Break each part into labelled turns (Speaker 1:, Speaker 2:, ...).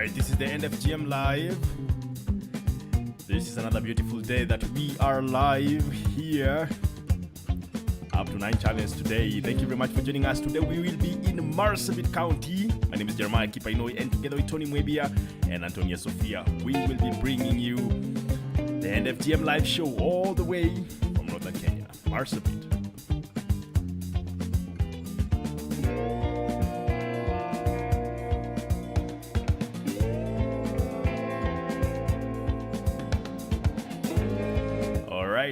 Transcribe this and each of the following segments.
Speaker 1: Alright, this is the end of FGM Live. This is another beautiful day that we are live here. Up to 9 channels today. Thank you very much for joining us. Today we will be in Marsabit County. My name is Jeremiah Kipainoi, and together with Tony Mwebia and Antonia Sofia, we will be bringing you the end FGM Live show all the way from Northern Kenya, Marsabit.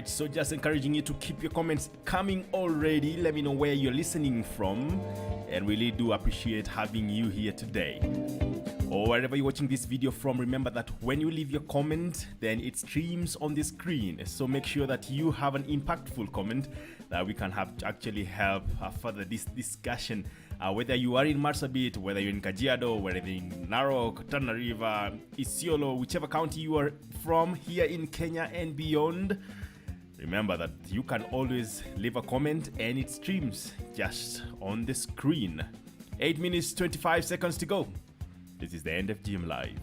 Speaker 1: So just encouraging you to keep your comments coming already. Let me know where you're listening from, and really do appreciate having you here today. Or wherever you're watching this video from, remember that when you leave your comment, then it streams on the screen. So make sure that you have an impactful comment that we can have to actually help further this discussion. Whether you are in Marsabit, whether you're in Kajiado, whether you're in Narok, Tana River, Isiolo, whichever county you are from here in Kenya and beyond, remember that you can always leave a comment and it streams just on the screen. 8 minutes 25 seconds to go. This is the end of FGM Live.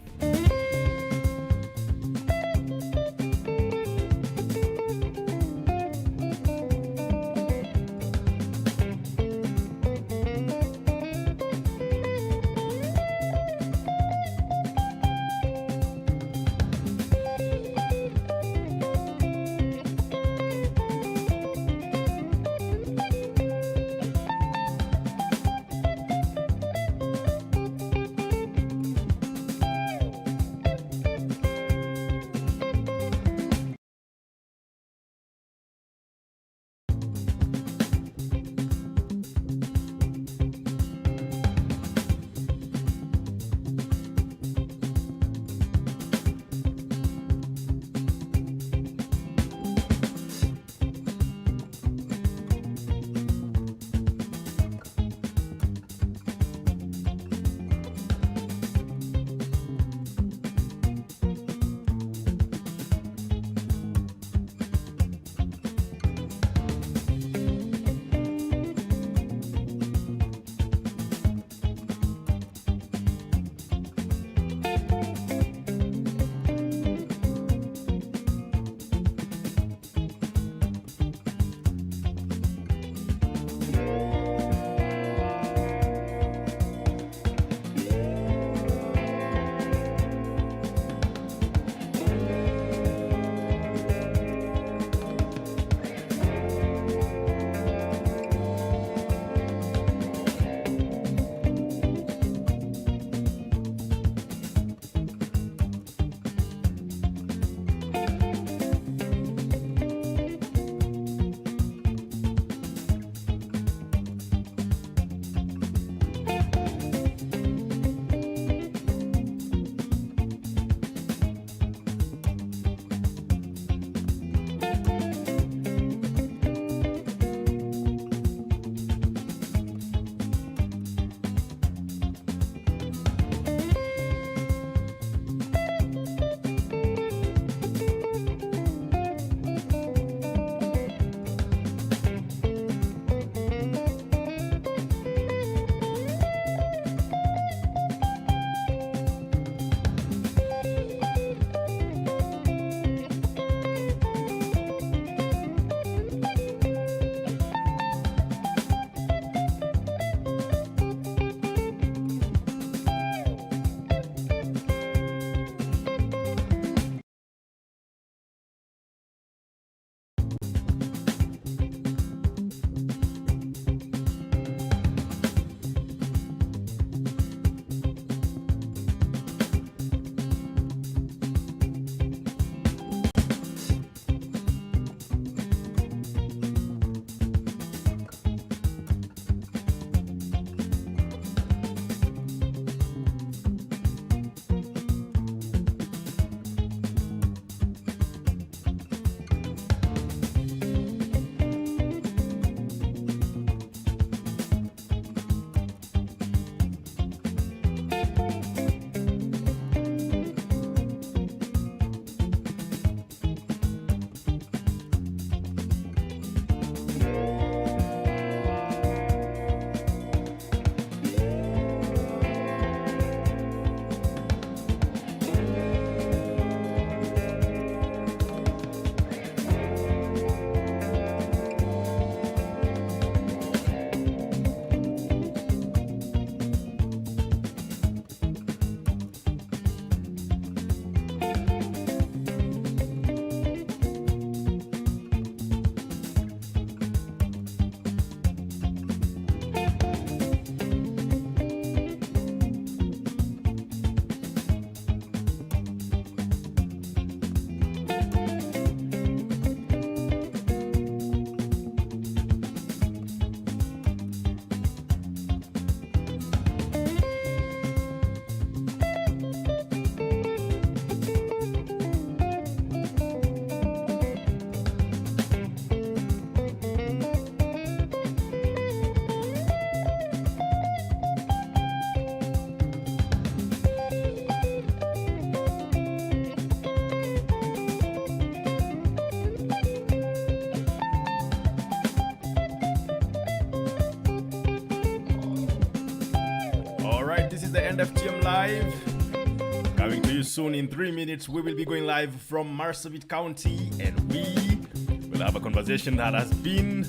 Speaker 1: the NFGM Live. Coming to you soon in 3 minutes. We will be going live from Marsabit County, and we will have a conversation that has been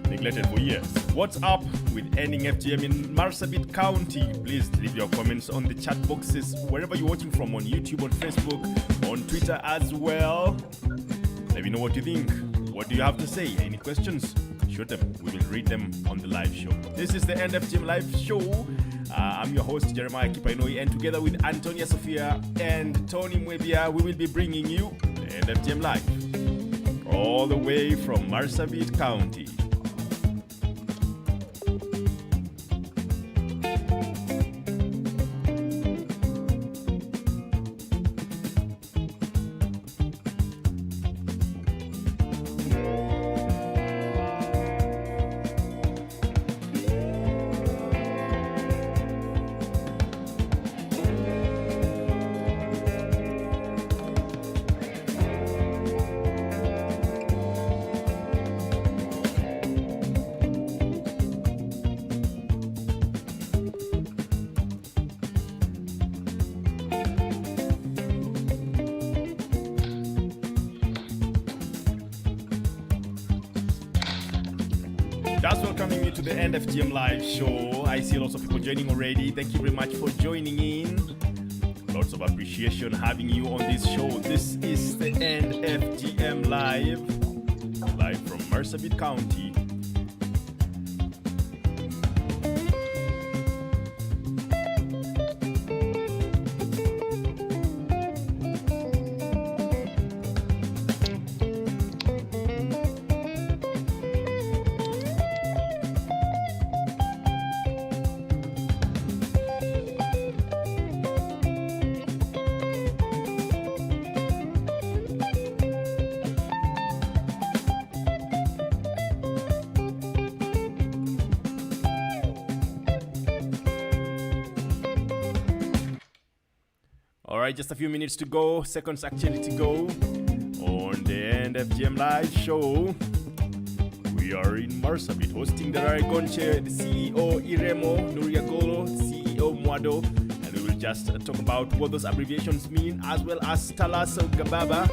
Speaker 1: neglected for years. What's up with ending FGM in Marsabit County? Please leave your comments on the chat boxes wherever you're watching from, on YouTube, on Facebook, on Twitter as well. Let me know what you think. What do you have to say? Any questions? Shoot them. We will read them on the live show. This is the NFGM Live Show. I'm your host, Jeremiah Kipainoi, and together with Antonia Sophia and Tony Mwebia, we will be bringing you the NFGM Live all the way from Marsabit County. Just welcoming you to the NFGM Live Show. I see lots of people joining already. Thank you very much for joining in. Lots of appreciation having you on this show. This is the NFGM Live from Marsabit County. Alright, just a few minutes to go, seconds actually to go on the NFGM Live Show. We are in Marsabit hosting Darare, Gonche, the CEO, IREMO, Nuria, Gollo, CEO, MWADO, and we will just talk about what those abbreviations mean, as well as Talaso, Gababa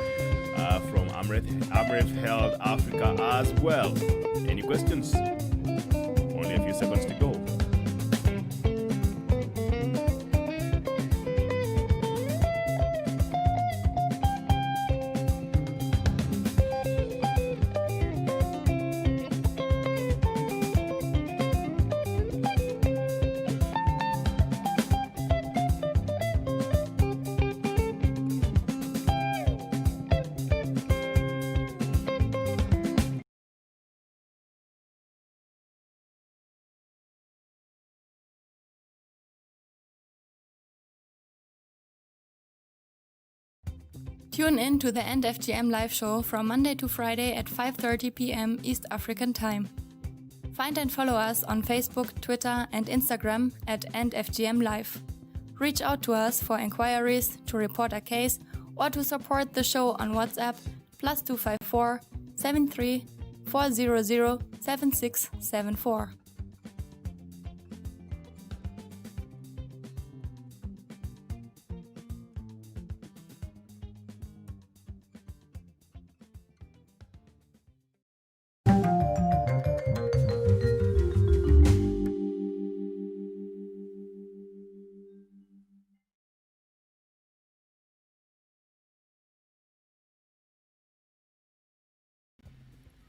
Speaker 1: from Amref Health Africa as well. Any questions? Only a few seconds to go.
Speaker 2: Tune in to the NFGM Live Show from Monday to Friday at 5:30 p.m. East African Time. Find and follow us on Facebook, Twitter and Instagram at NFGM Live. Reach out to us for inquiries, to report a case, or to support the show on WhatsApp +254 73 400 7674.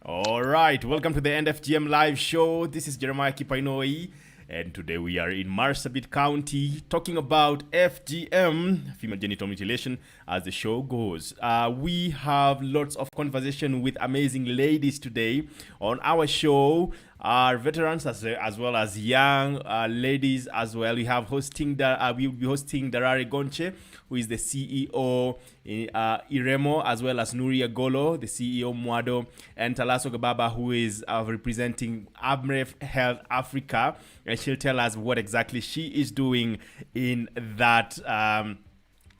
Speaker 1: Alright, welcome to the NFGM Live Show. This is Jeremiah Kipainoi, and today we are in Marsabit County talking about FGM, female genital mutilation, as the show goes. We have lots of conversation with amazing ladies today on our show. Our veterans as well as young ladies as well. We have we will be hosting Darare Gonche, who is the CEO in IREMO, as well as Nuria Gollo, the CEO MWADO, and Talaso Gababa, who is representing Amref Health Africa, and she'll tell us what exactly she is doing in that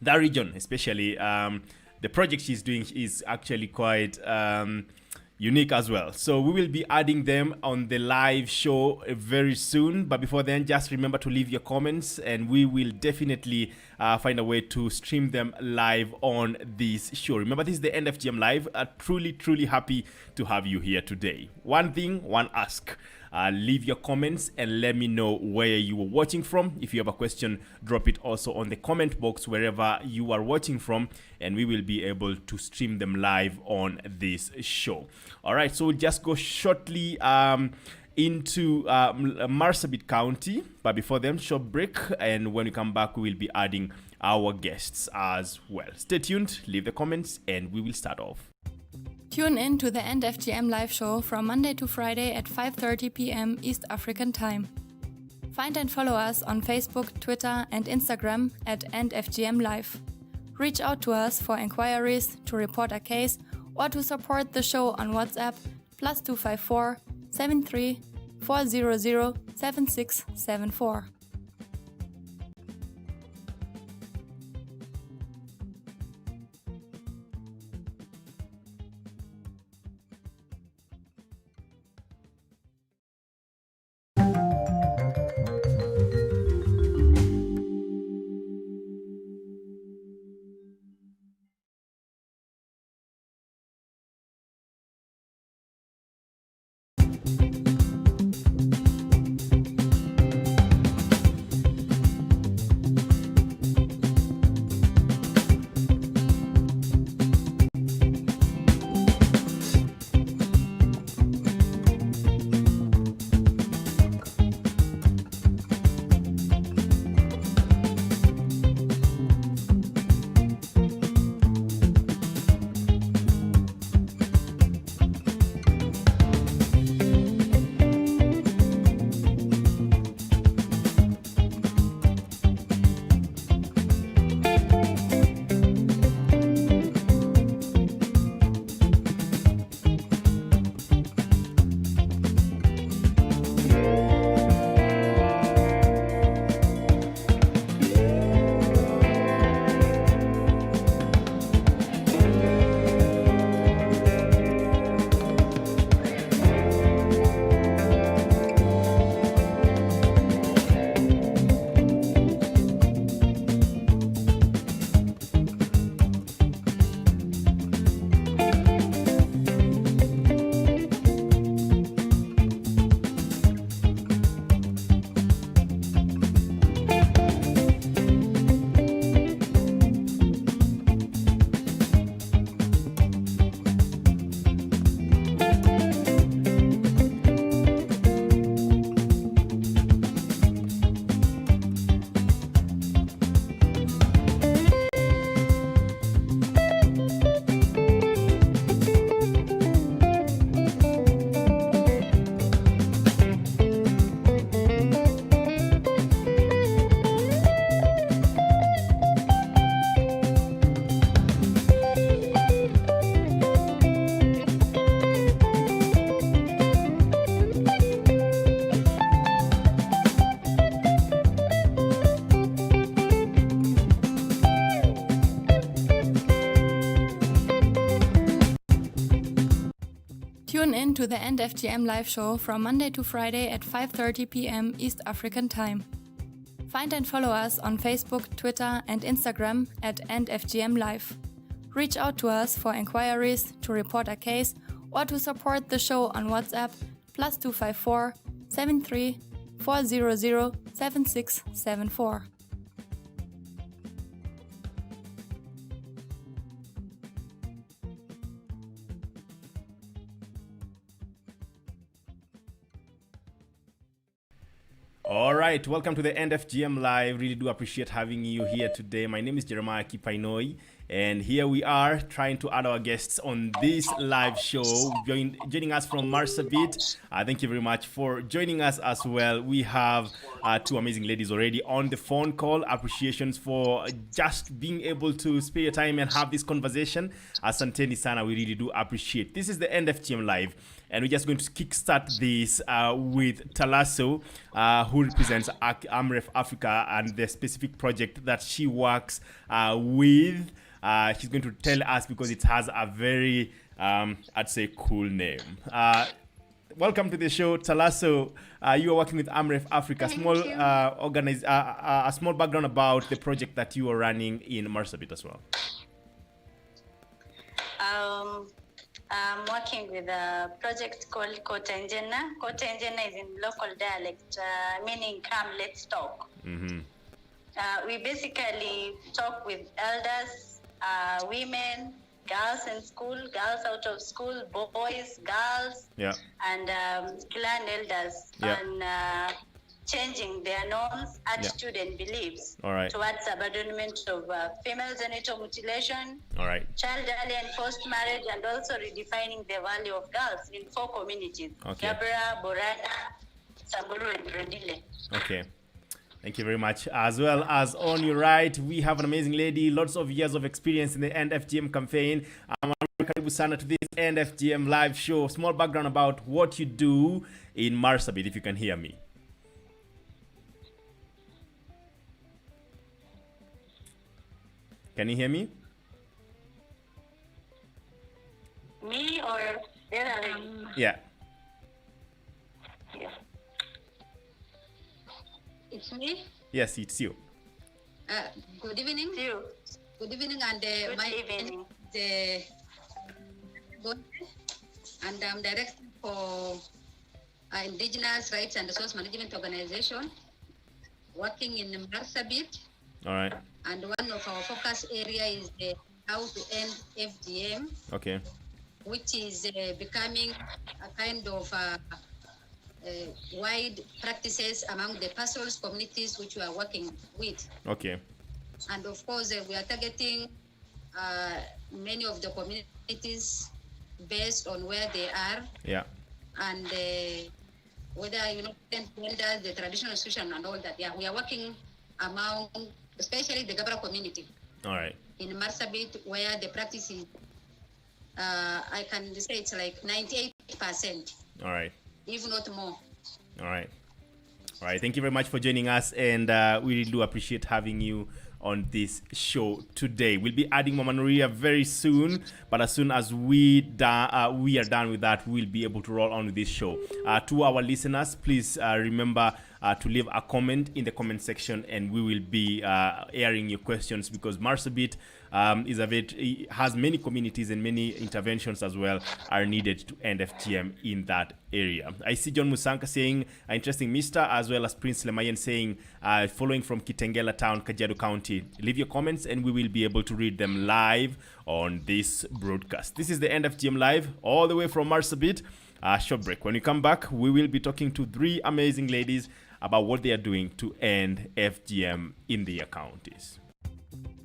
Speaker 1: region. Especially the project she's doing is actually quite unique as well. So we will be adding them on the live show very soon. But before then, just remember to leave your comments and we will definitely find a way to stream them live on this show. Remember, this is the NFGM Live. Truly happy to have you here today. One thing, one ask. Leave your comments and let me know where you are watching from. If you have a question, drop it also on the comment box wherever you are watching from, and we will be able to stream them live on this show. All right, so we'll just go shortly into Marsabit County, but before then, short break, and when we come back, we will be adding our guests as well. Stay tuned, leave the comments, and we will start off.
Speaker 2: Tune in to the NFGM live show from Monday to Friday at 5:30 p.m. East African Time. Find and follow us on Facebook, Twitter, and Instagram at NFGM Live. Reach out to us for inquiries, to report a case, or to support the show on WhatsApp +254 73 400 7674. Tune in to the NFGM live show from Monday to Friday at 5:30 p.m. East African Time. Find and follow us on Facebook, Twitter, and Instagram at NFGM Live. Reach out to us for inquiries, to report a case, or to support the show on WhatsApp +254 73 400 7674.
Speaker 1: All right, welcome to the NFGM Live. Really do appreciate having you here today. My name is Jeremiah Kipainoi, and here we are trying to add our guests on this live show. Joining us from Marsabit. Thank you very much for joining us as well. We have two amazing ladies already on the phone call. Appreciations for just being able to spare your time and have this conversation. Asanteni sana, we really do appreciate. This is the NFGM Live. And we're just going to kickstart this with Talaso, who represents Amref Africa and the specific project that she works with. She's going to tell us because it has a very I'd say cool name. Welcome to the show, Talaso. You are working with Amref Africa. A small background about the project that you are running in Marsabit as well.
Speaker 3: I'm working with a project called Kota Njena. Kota Njena is in local dialect, meaning come, let's talk. We basically talk with elders, women, girls in school, girls out of school, boys, girls, and clan elders on changing their norms, attitude, and beliefs towards abandonment of female genital mutilation, child early and forced marriage, and also redefining the value of girls in 4 communities: Gabara, Borana, Samburu, and Rendile.
Speaker 1: Okay. Thank you very much. As well as on your right, we have an amazing lady, lots of years of experience in the End FGM campaign. Karibu sana to this End FGM live show. Small background about what you do in Marsabit, if you can hear me. Can you hear me?
Speaker 3: Me or Darare?
Speaker 1: Yeah.
Speaker 4: It's me?
Speaker 1: Yes, it's you.
Speaker 4: Good evening.
Speaker 3: You.
Speaker 4: Good evening, and
Speaker 3: Good
Speaker 4: my
Speaker 3: evening.
Speaker 4: name is Gonche, and I'm director for Indigenous Rights and Resource Management Organization, working in Marsabit.
Speaker 1: All right.
Speaker 4: And one of our focus area is how to end FGM.
Speaker 1: Okay.
Speaker 4: Which is becoming a kind of wide practices among the pastoral communities which we are working with.
Speaker 1: Okay.
Speaker 4: And of course, we are targeting many of the communities based on where they are.
Speaker 1: Yeah.
Speaker 4: And whether, the traditional institution and all that. Yeah, we are working among, especially the Gababa community.
Speaker 1: All right.
Speaker 4: In Marsabit, where the practice is, I can say it's like 98%.
Speaker 1: All right.
Speaker 4: If not more.
Speaker 1: All right. All right. Thank you very much for joining us, and we really do appreciate having you on this show today. We'll be adding Mama Nuria very soon, but as soon as we are done with that, we'll be able to roll on with this show. To our listeners, please remember to leave a comment in the comment section, and we will be airing your questions, because Marsabit has many communities, and many interventions as well are needed to end FGM in that area. I see John Musanka saying interesting mister, as well as Prince Lemayan saying following from Kitengela town, Kajiado County. Leave your comments and we will be able to read them live on this broadcast. This is the End FGM live all the way from Marsabit. Short break. When we come back, we will be talking to 3 amazing ladies about what they are doing to end FGM in their counties.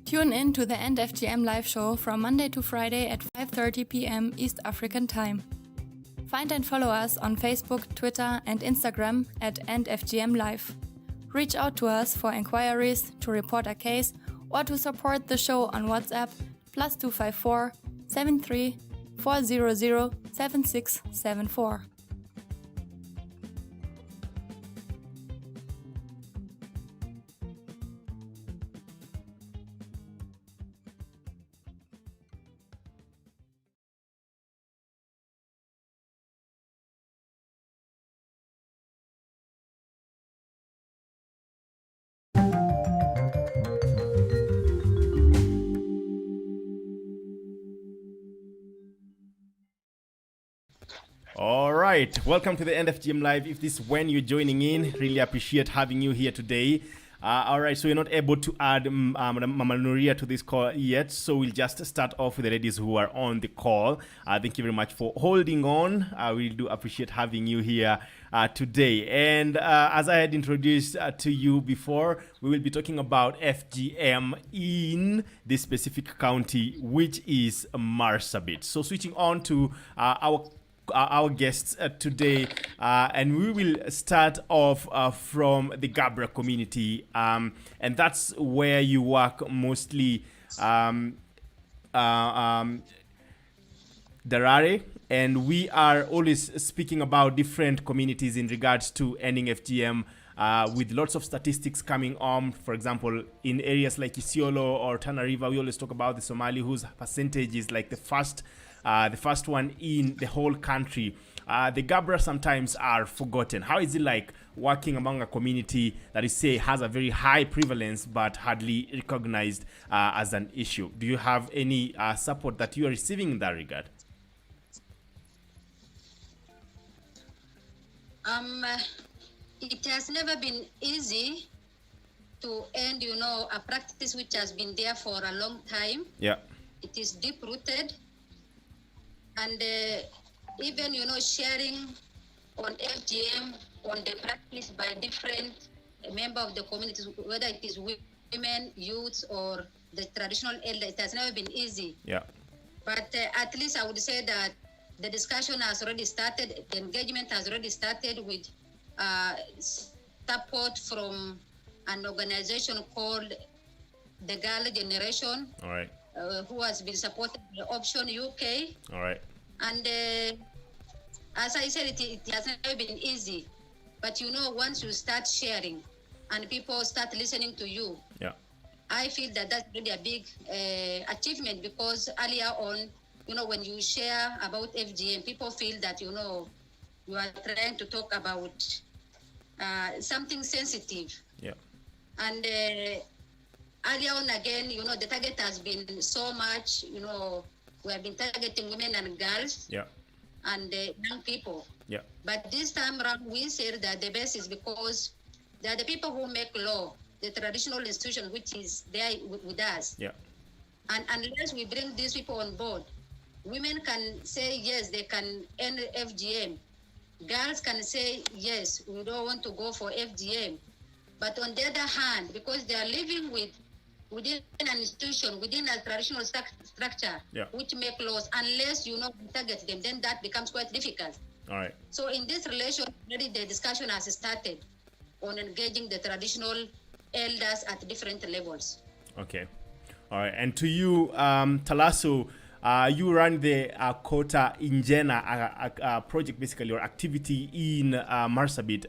Speaker 2: Tune in to the End FGM live show from Monday to Friday at 5:30 p.m. East African Time. Find and follow us on Facebook, Twitter, and Instagram at End FGM Live. Reach out to us for inquiries, to report a case, or to support the show on WhatsApp +254 73 400 7674.
Speaker 1: All right, welcome to the End FGM Live. If this is when you're joining in, really appreciate having you here today. All right, so you're not able to add Mama Nuria to this call yet, so we'll just start off with the ladies who are on the call. Thank you very much for holding on. We do appreciate having you here today. And as I had introduced to you before, we will be talking about FGM in this specific county, which is Marsabit. So switching on to our guests today, and we will start off from the Gabra community, and that's where you work mostly, Darare, and we are always speaking about different communities in regards to ending FGM, with lots of statistics coming on. For example, in areas like Isiolo or Tana River, we always talk about the Somali, whose percentage is like the first the first one in the whole country. The Gabra sometimes are forgotten. How is it like working among a community that is, say, has a very high prevalence but hardly recognized as an issue? Do you have any support that you are receiving in that regard?
Speaker 4: It has never been easy to end, a practice which has been there for a long time.
Speaker 1: Yeah.
Speaker 4: It is deep-rooted. And even, sharing on FGM, on the practice by different members of the communities, whether it is women, youths, or the traditional elders, it has never been easy.
Speaker 1: Yeah.
Speaker 4: But at least I would say that the discussion has already started, the engagement has already started with support from an organization called the Girl Generation.
Speaker 1: All right.
Speaker 4: Who has been supported by Option UK.
Speaker 1: All right.
Speaker 4: And as I said, it has never been easy. But once you start sharing and people start listening to you,
Speaker 1: yeah,
Speaker 4: I feel that that's really a big achievement, because earlier on, when you share about FGM, people feel that, you are trying to talk about something sensitive.
Speaker 1: Yeah.
Speaker 4: And earlier on again, the target has been so much, we have been targeting women and girls.
Speaker 1: Yeah.
Speaker 4: And young people.
Speaker 1: Yeah.
Speaker 4: But this time around, we said that the best is because they are the people who make law, the traditional institution which is there with us.
Speaker 1: Yeah.
Speaker 4: And unless we bring these people on board, women can say yes, they can end FGM. Girls can say yes, we don't want to go for FGM. But on the other hand, because they are living within an institution, within a traditional structure,
Speaker 1: yeah,
Speaker 4: which make laws, unless target them, then that becomes quite difficult.
Speaker 1: All right.
Speaker 4: So in this relation, already the discussion has started on engaging the traditional elders at different levels.
Speaker 1: Okay. All right. And to you, Talaso, you run the Kota Injena project, basically, or activity in Marsabit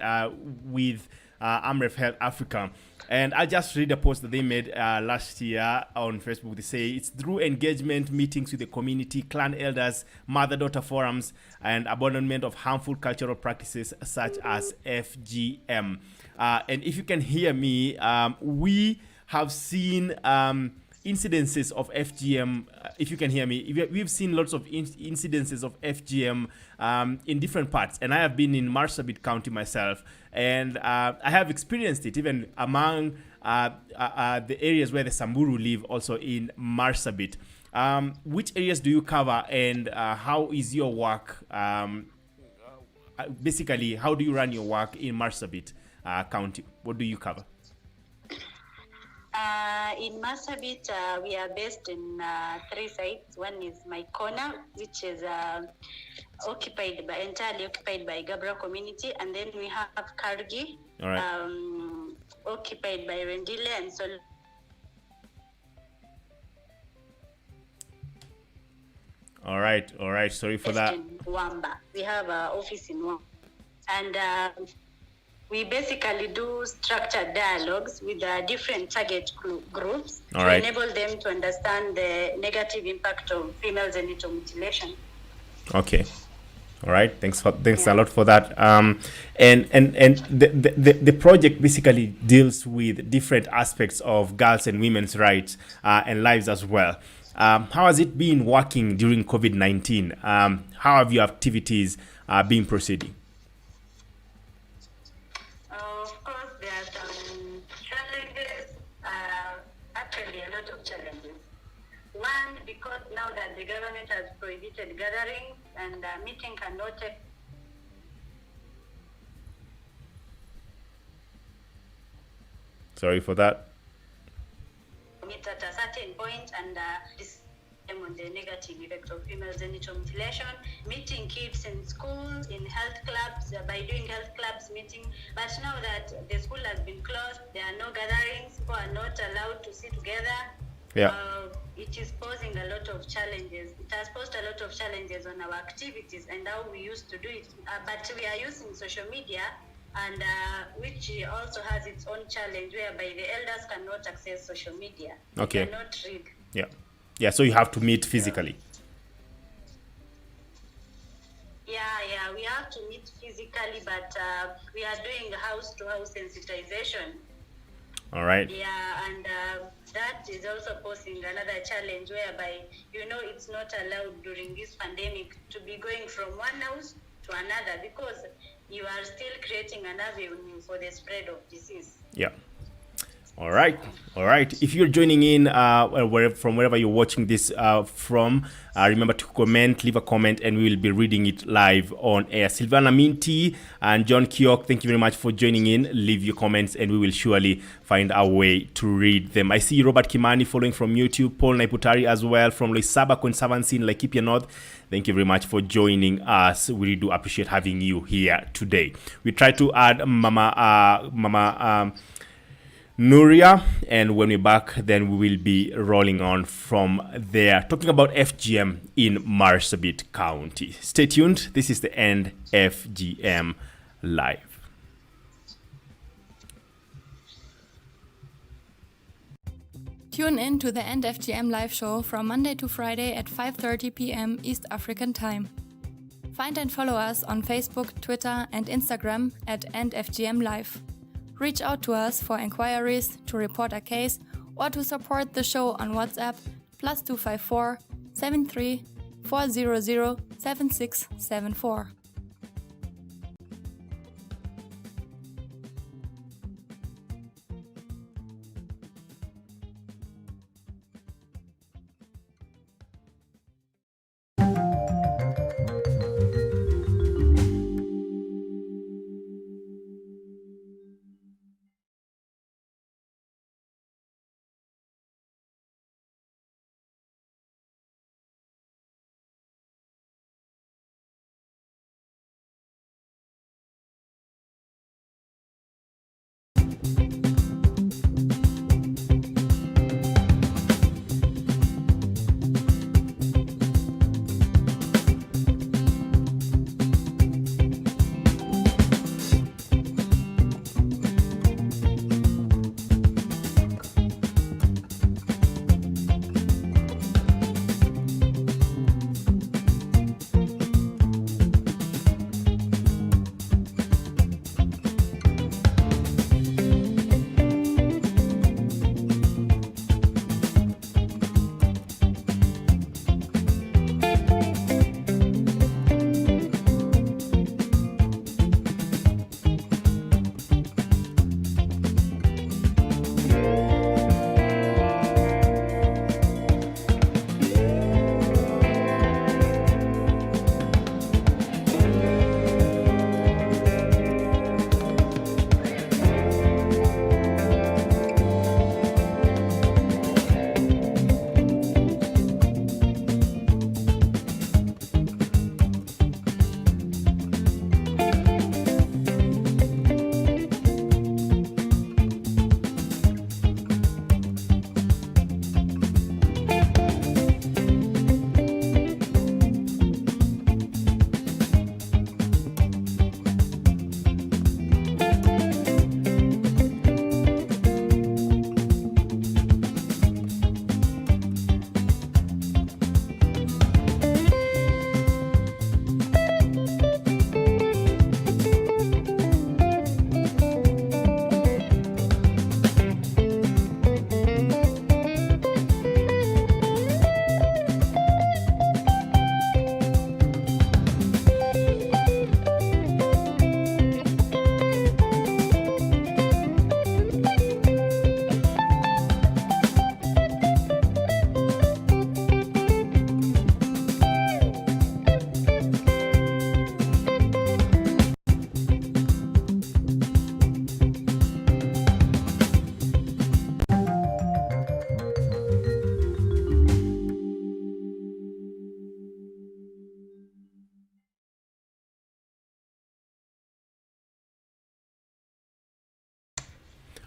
Speaker 1: with Amref Health Africa. And I just read a post that they made last year on Facebook. They say it's through engagement, meetings with the community, clan elders, mother-daughter forums, and abandonment of harmful cultural practices such as FGM. And if you can hear me, we have seen incidences of FGM. If you can hear me, we've seen lots of incidences of FGM in different parts, and I have been in Marsabit County myself, and I have experienced it even among the areas where the Samburu live, also in Marsabit. Which areas do you cover, and how is your work? Basically, how do you run your work in Marsabit County? What do you cover?
Speaker 3: In Marsabit, we are based in 3 sites. One is my corner, which is entirely occupied by Gabra community, and then we have Kargi,
Speaker 1: all right,
Speaker 3: occupied by Rendile and Sol.
Speaker 1: All right. Sorry for that.
Speaker 3: In Wamba, we have an office in Wamba, and we basically do structured dialogues with different target groups
Speaker 1: all
Speaker 3: to
Speaker 1: right,
Speaker 3: enable them to understand the negative impact of female genital mutilation.
Speaker 1: Okay. All right. Thanks a lot for that. And the project basically deals with different aspects of girls and women's rights and lives as well. How has it been working during COVID-19? How have your activities been proceeding?
Speaker 3: Of course, there are some challenges, actually a lot of challenges. One, because now that the government has prohibited gatherings and meeting cannot take.
Speaker 1: Sorry for that.
Speaker 3: Meet at a certain point and this on the negative effect of female genital mutilation, meeting kids in schools, in health clubs, by doing health clubs meeting. But now that the school has been closed, there are no gatherings, people are not allowed to sit together.
Speaker 1: Yeah.
Speaker 3: It is posing a lot of challenges. It has posed a lot of challenges on our activities and how we used to do it. But we are using social media, and which also has its own challenge, whereby the elders cannot access social media.
Speaker 1: Okay.
Speaker 3: They cannot read.
Speaker 1: Yeah. So you have to meet physically.
Speaker 3: we have to meet physically, but we are doing house-to-house sensitization.
Speaker 1: All right.
Speaker 3: Yeah, and that is also posing another challenge whereby, it's not allowed during this pandemic to be going from one house to another because you are still creating an avenue for the spread of disease.
Speaker 1: Yeah. All right. If you're joining in from wherever you're watching this from, remember to comment, leave a comment, and we will be reading it live on air. Silvana Minty and John Kiok, thank you very much for joining in. Leave your comments, and we will surely find our way to read them. I see Robert Kimani following from YouTube, Paul Naiputari as well from Loisaba Conservancy in Laikipia North. Thank you very much for joining us. We really do appreciate having you here today. We try to add Mama Nuria, and when we're back, then we will be rolling on from there, talking about FGM in Marsabit County. Stay tuned. This is the End FGM Live.
Speaker 2: Tune in to the End FGM live show from Monday to Friday at 5:30 p.m. East African Time. Find and follow us on Facebook, Twitter, and Instagram at End FGM Live. Reach out to us for inquiries, to report a case, or to support the show on WhatsApp +254 73 400 7674.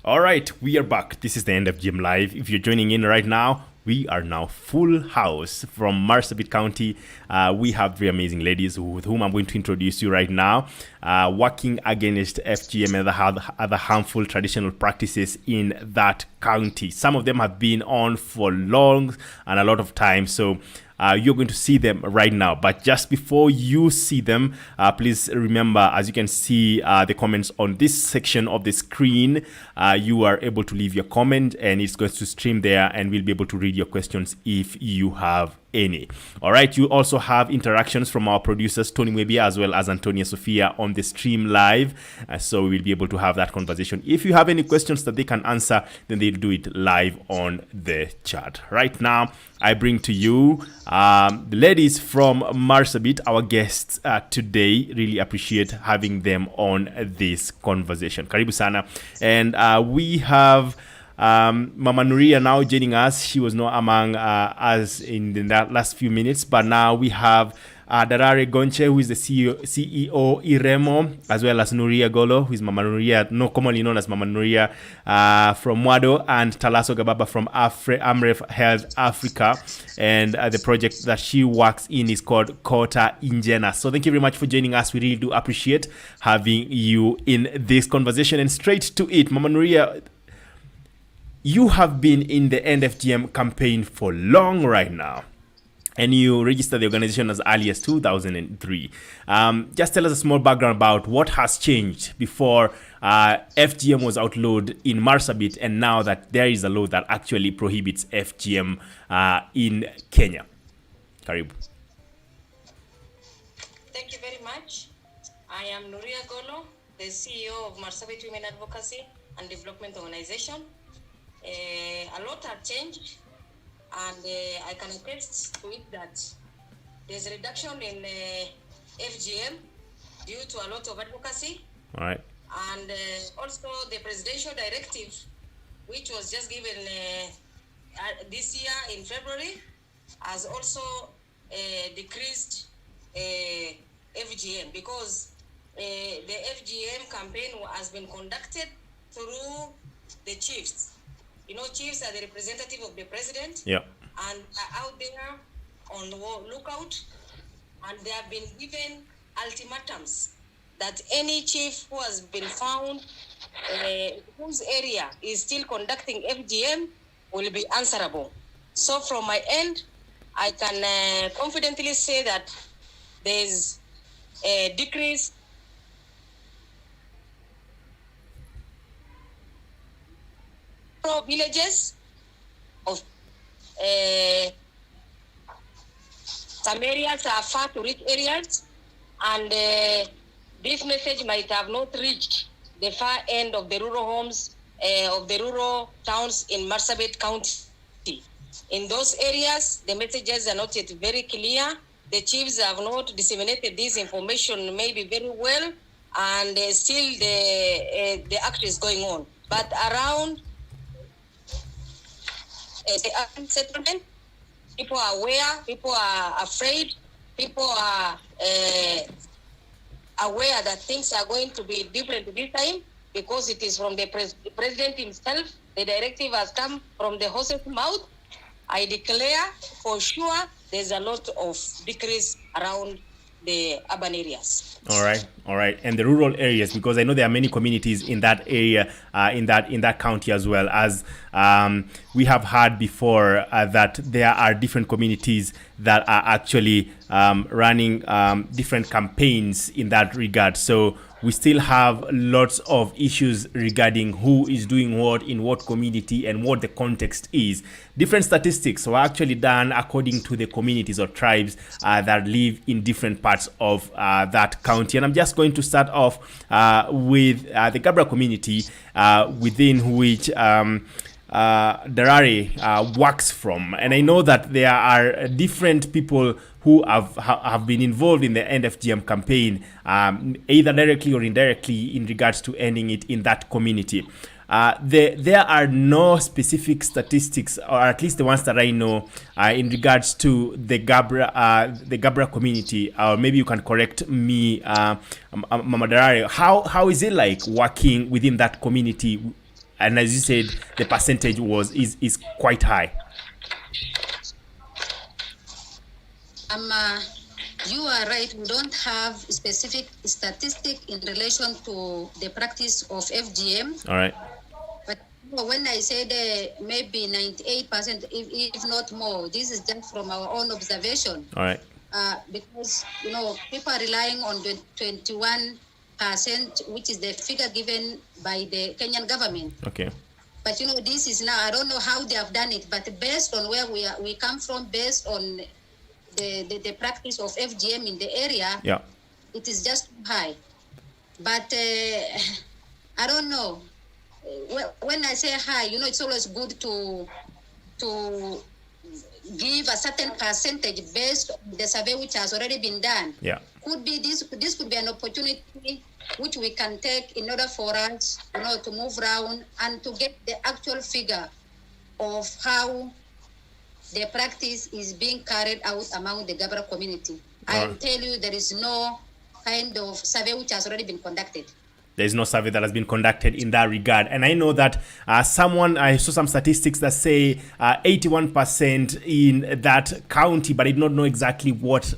Speaker 1: All right, we are back. This is the End of FGM Live. If you're joining in right now, we are now full house from Marsabit County. We have three amazing ladies with whom I'm going to introduce you right now, working against FGM and other harmful traditional practices in that county. Some of them have been on for long and a lot of time. So you're going to see them right now. But just before you see them, please remember, as you can see the comments on this section of the screen, you are able to leave your comment and it's going to stream there, and we'll be able to read your questions if you have any. All right, you also have interactions from our producers Tony Webia as well as Antonia Sophia on the stream live, so we'll be able to have that conversation. If you have any questions that they can answer, then they'll do it live on the chat. Right now I bring to you the ladies from Marsabit, our guests today. Really appreciate having them on this conversation. Karibu sana. And we have Mama Nuria now joining us. She was not among us in the last few minutes, but now we have Darare Gonche, who is the CEO IREMO, as well as Nuria Gollo, who is Mama Nuria, commonly known as Mama Nuria from MWADO, and Talaso Gababa from Amref Health Africa. And the project that she works in is called Kota Injena. So thank you very much for joining us. We really do appreciate having you in this conversation. And straight to it, Mama Nuria, you have been in the NFGM campaign for long right now, and you registered the organization as early as 2003. Just tell us a small background about what has changed before FGM was outlawed in Marsabit, and now that there is a law that actually prohibits FGM in Kenya. Karibu.
Speaker 5: Thank you very much. I am Nuria Gollo, the CEO of Marsabit Women Advocacy and Development Organization. A lot have changed, and I can attest to it that there's a reduction in FGM due to a lot of advocacy.
Speaker 1: All right.
Speaker 5: And also the presidential directive, which was just given this year in February, has also decreased FGM, because the FGM campaign has been conducted through the chiefs. You know, chiefs are the representative of the president.
Speaker 1: Yeah.
Speaker 5: And are out there on the lookout, and they have been given ultimatums that any chief who has been found whose area is still conducting FGM will be answerable. So from my end, I can confidently say that there's a decrease villages of some areas are far to reach areas, and this message might have not reached the far end of the rural homes of the rural towns in Marsabit County. In those areas, the messages are not yet very clear. The chiefs have not disseminated this information maybe very well, and still the act is going on. But around the urban settlement, people are aware, people are afraid, people are aware that things are going to be different this time, because it is from the president himself. The directive has come from the horse's mouth. I declare for sure there's a lot of decrease around the urban areas.
Speaker 1: All right, and the rural areas, because I know there are many communities in that area, in that county as well. As we have heard before, that there are different communities that are actually running different campaigns in that regard. So we still have lots of issues regarding who is doing what in what community and what the context is. Different statistics were actually done according to the communities or tribes that live in different parts of that county. And I'm just going to start off with the Gabra community, within which Darare works from. And I know that there are different people who have been involved in the NFGM campaign, either directly or indirectly, in regards to ending it in that community. There are no specific statistics, or at least the ones that I know, in regards to the Gabra community. Or maybe you can correct me, Mama Darare. How is it like working within that community? And as you said, the percentage is quite high.
Speaker 4: You are right. We don't have specific statistic in relation to the practice of FGM.
Speaker 1: All right.
Speaker 4: But when I said maybe 98%, if not more, this is just from our own observation.
Speaker 1: All right.
Speaker 4: Because, people are relying on the 21%, which is the figure given by the Kenyan government.
Speaker 1: Okay.
Speaker 4: But, this is now, I don't know how they have done it, but based on where we come from, based on the practice of FGM in the area,
Speaker 1: yeah,
Speaker 4: it is just high. But I don't know. When I say high, it's always good to give a certain percentage based on the survey which has already been done.
Speaker 1: Yeah.
Speaker 4: Could be this could be an opportunity which we can take in order for us, to move around and to get the actual figure of how the practice is being carried out among the Gababa community. I will tell you there is no kind of survey which has already been conducted.
Speaker 1: There is no survey that has been conducted in that regard. And I know that I saw some statistics that say 81% in that county, but I did not know exactly what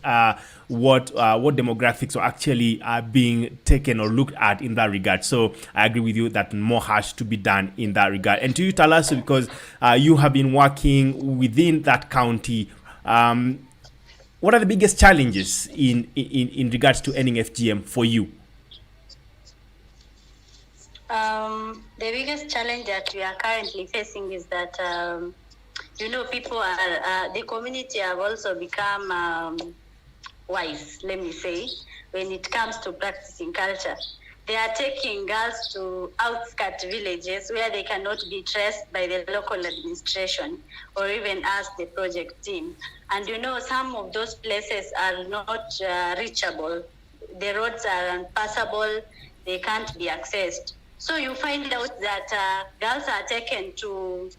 Speaker 1: demographics are actually being taken or looked at in that regard. So I agree with you that more has to be done in that regard. And to you, Talaso, because you have been working within that county, what are the biggest challenges in regards to ending FGM for you?
Speaker 3: The biggest challenge that we are currently facing is that, people are, the community have also become wise, let me say, when it comes to practicing culture. They are taking girls to outskirt villages where they cannot be traced by the local administration or even ask the project team. And some of those places are not reachable. The roads are unpassable, they can't be accessed. So you find out that girls are taken to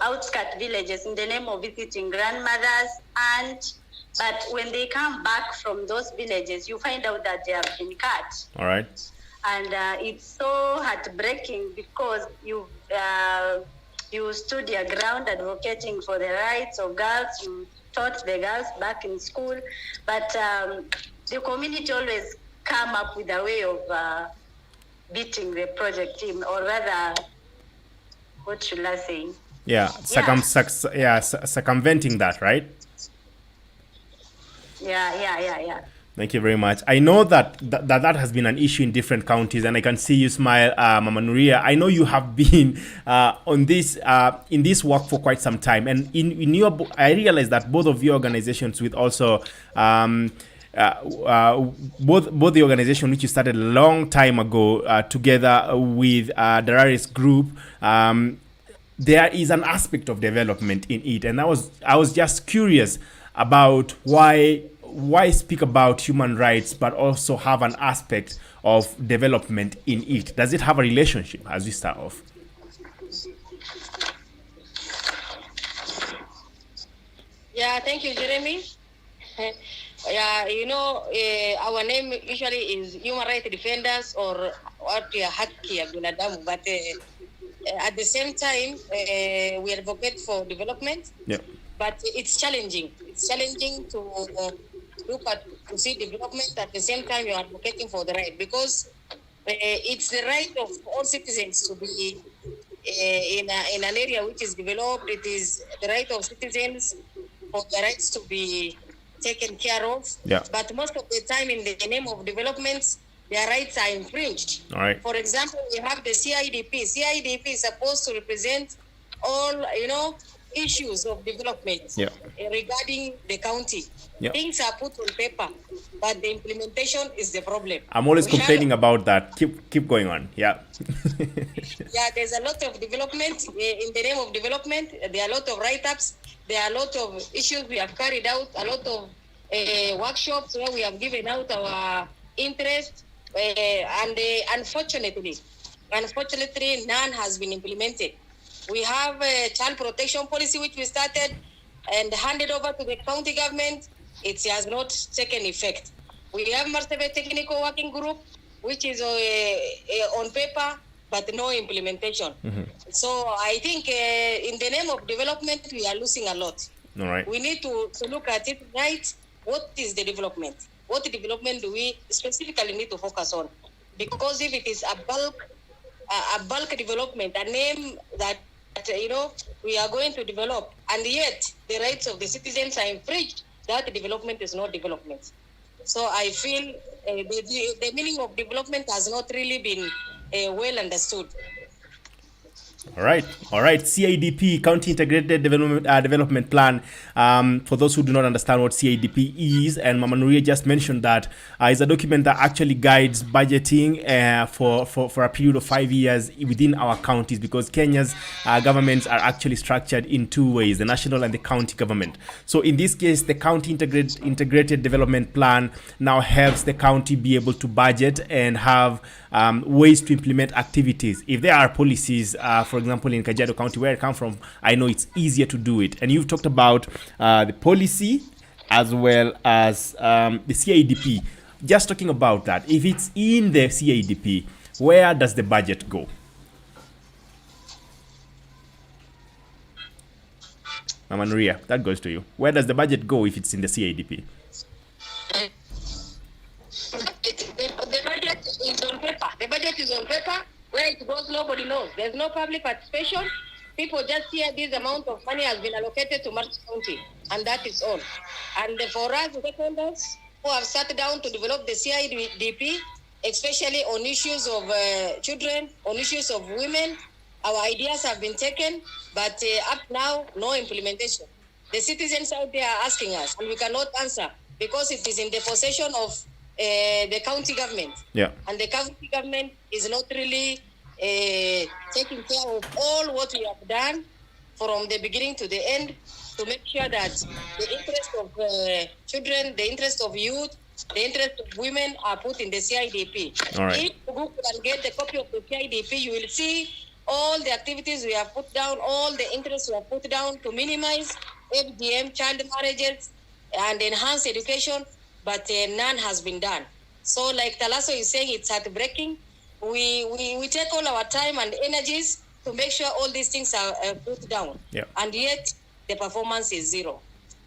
Speaker 3: outskirt villages in the name of visiting grandmothers, but when they come back from those villages, you find out that they have been cut.
Speaker 1: All right.
Speaker 3: And it's so heartbreaking because you stood your ground advocating for the rights of girls. You taught the girls back in school, but the community always come up with a way of beating the project team, or rather, what should I say?
Speaker 1: Yeah, circumventing that, right?
Speaker 3: Yeah.
Speaker 1: Thank you very much. I know that has been an issue in different counties, and I can see you smile, Mama Nuria. I know you have been on this in this work for quite some time, and in your, I realize that both of your organizations, with also both the organization which you started a long time ago together with Darare's group, there is an aspect of development in it, and I was just curious about why speak about human rights but also have an aspect of development in it. Does it have a relationship as we start off?
Speaker 5: Yeah, thank you, Jeremy. Our name usually is human rights defenders or haki ya binadamu, but at the same time, we advocate for development.
Speaker 1: Yeah.
Speaker 5: But it's challenging. It's challenging to to see development at the same time you're advocating for the right, because it's the right of all citizens to be in an area which is developed. It is the right of citizens for the rights to be taken care of.
Speaker 1: Yeah.
Speaker 5: But most of the time, in the name of development, their rights are infringed.
Speaker 1: All right.
Speaker 5: For example, we have the CIDP. CIDP is supposed to represent all, issues of development regarding the county.
Speaker 1: Yeah.
Speaker 5: Things are put on paper, but the implementation is the problem.
Speaker 1: I'm always complaining about that. Keep going on. Yeah.
Speaker 5: Yeah, there's a lot of development in the name of development. There are a lot of write-ups. There are a lot of issues we have carried out, a lot of workshops where we have given out our interest, and unfortunately, none has been implemented. We have a child protection policy which we started and handed over to the county government. It has not taken effect. We have Marsabit technical working group, which is on paper, but no implementation. Mm-hmm. So I think in the name of development, we are losing a lot.
Speaker 1: All right.
Speaker 5: We need to look at it right. What is the development? What development do we specifically need to focus on? Because if it is a bulk a bulk development, a name that we are going to develop, and yet the rights of the citizens are infringed. That development is not development. So I feel the meaning of development has not really been well understood.
Speaker 1: All right. CIDP, County Integrated Development Plan. For those who do not understand what CIDP is, and Mama Nuria just mentioned that is a document that actually guides budgeting for a period of 5 years within our counties, because Kenya's governments are actually structured in two ways: the national and the county government. So in this case, the County Integrated Development Plan now helps the county be able to budget and have ways to implement activities. If there are policies, for example, in Kajiado County, where I come from, I know it's easier to do it. And you've talked about the policy as well as the CIDP. Just talking about that, if it's in the CIDP, where does the budget go? Mama Nuria, that goes to you. Where does the budget go if it's in the CIDP?
Speaker 5: The budget is on paper. The budget is on paper. Where it goes, nobody knows. There's no public participation. People just hear this amount of money has been allocated to Marsabit County, and that is all. And for us, stakeholders who have sat down to develop the CIDP, especially on issues of children, on issues of women, our ideas have been taken, but up now, no implementation. The citizens out there are asking us, and we cannot answer because it is in the possession of the county government.
Speaker 1: Yeah.
Speaker 5: And the county government is not really taking care of all what we have done from the beginning to the end to make sure that the interest of children, the interest of youth, the interest of women are put in the CIDP.
Speaker 1: All right.
Speaker 5: If you Google and get the copy of the CIDP, you will see all the activities we have put down, all the interests we have put down to minimize FGM, child marriages, and enhance education, but none has been done. So like Talaso is saying, it's heartbreaking. We take all our time and energies to make sure all these things are put down.
Speaker 1: Yeah.
Speaker 5: And yet the performance is zero.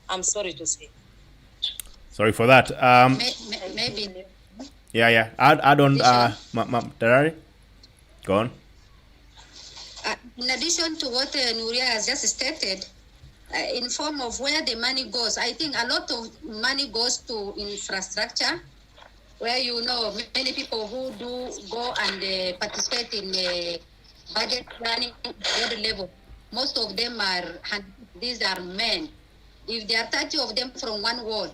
Speaker 5: I'm sorry to say.
Speaker 1: Sorry for that.
Speaker 4: Maybe.
Speaker 1: Yeah. Add on, Darare. Go on.
Speaker 4: In addition to what Nuria has just stated, in form of where the money goes, I think a lot of money goes to infrastructure, where many people who do go and participate in budget planning at every level. Most of them these are men. If there are 30 of them from one ward,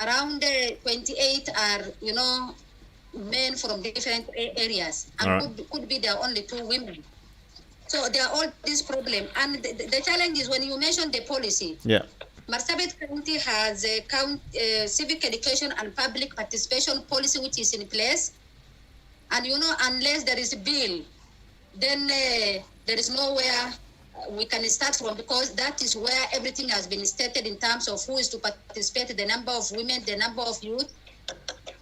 Speaker 4: around 28 are, men from different areas, and could be there are only 2 women. So there are all these problems. And the challenge is when you mention the policy.
Speaker 1: Yeah.
Speaker 4: Marsabit County has a civic education and public participation policy which is in place. And unless there is a bill, then there is nowhere we can start from, because that is where everything has been stated in terms of who is to participate, the number of women, the number of youth.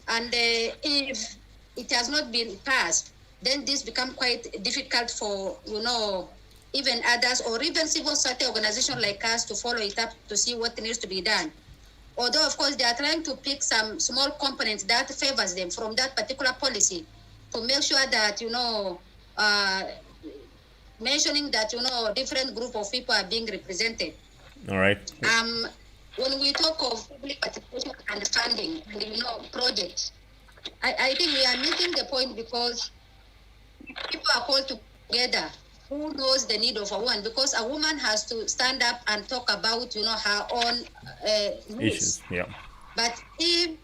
Speaker 4: And if it has not been passed, then this become quite difficult for, even others or even civil society organizations like us to follow it up to see what needs to be done. Although, of course, they are trying to pick some small components that favors them from that particular policy to make sure that, mentioning that, different group of people are being represented.
Speaker 1: All right.
Speaker 4: When we talk of public participation and funding and, projects, I think we are missing the point, because people are called together. Who knows the need of a woman? Because a woman has to stand up and talk about, her own
Speaker 1: issues. Yeah.
Speaker 4: But if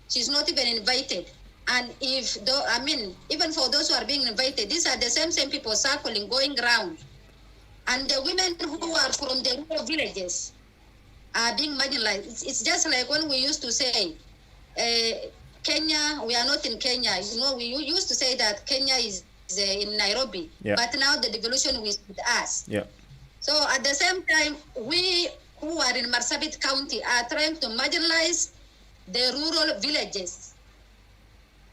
Speaker 4: she's not even invited, and even for those who are being invited, these are the same people circling, going around. And the women who are from the rural villages are being marginalized. It's just like when we used to say, Kenya, we are not in Kenya. We used to say that Kenya is in Nairobi, but now the devolution is with us.
Speaker 1: Yeah.
Speaker 4: So at the same time, we who are in Marsabit County are trying to marginalize the rural villages.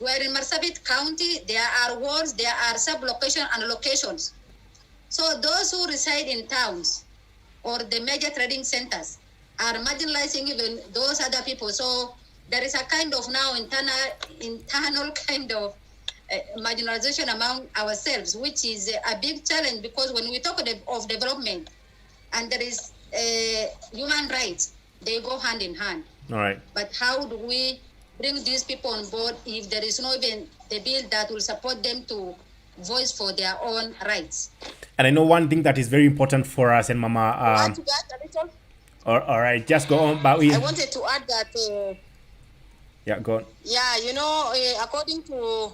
Speaker 4: Where in Marsabit County, there are wards, there are sub-locations and locations. So those who reside in towns or the major trading centers are marginalizing even those other people. So there is a kind of now internal kind of marginalization among ourselves, which is a big challenge, because when we talk of development and there is human rights, they go hand in hand.
Speaker 1: All right.
Speaker 4: But how do we bring these people on board if there is no even the bill that will support them to voice for their own rights?
Speaker 1: And I know one thing that is very important for us, and Mama.
Speaker 5: Want to add a little?
Speaker 1: All right, just go on. But
Speaker 5: I wanted to add that.
Speaker 1: Yeah, go on.
Speaker 5: Yeah, according to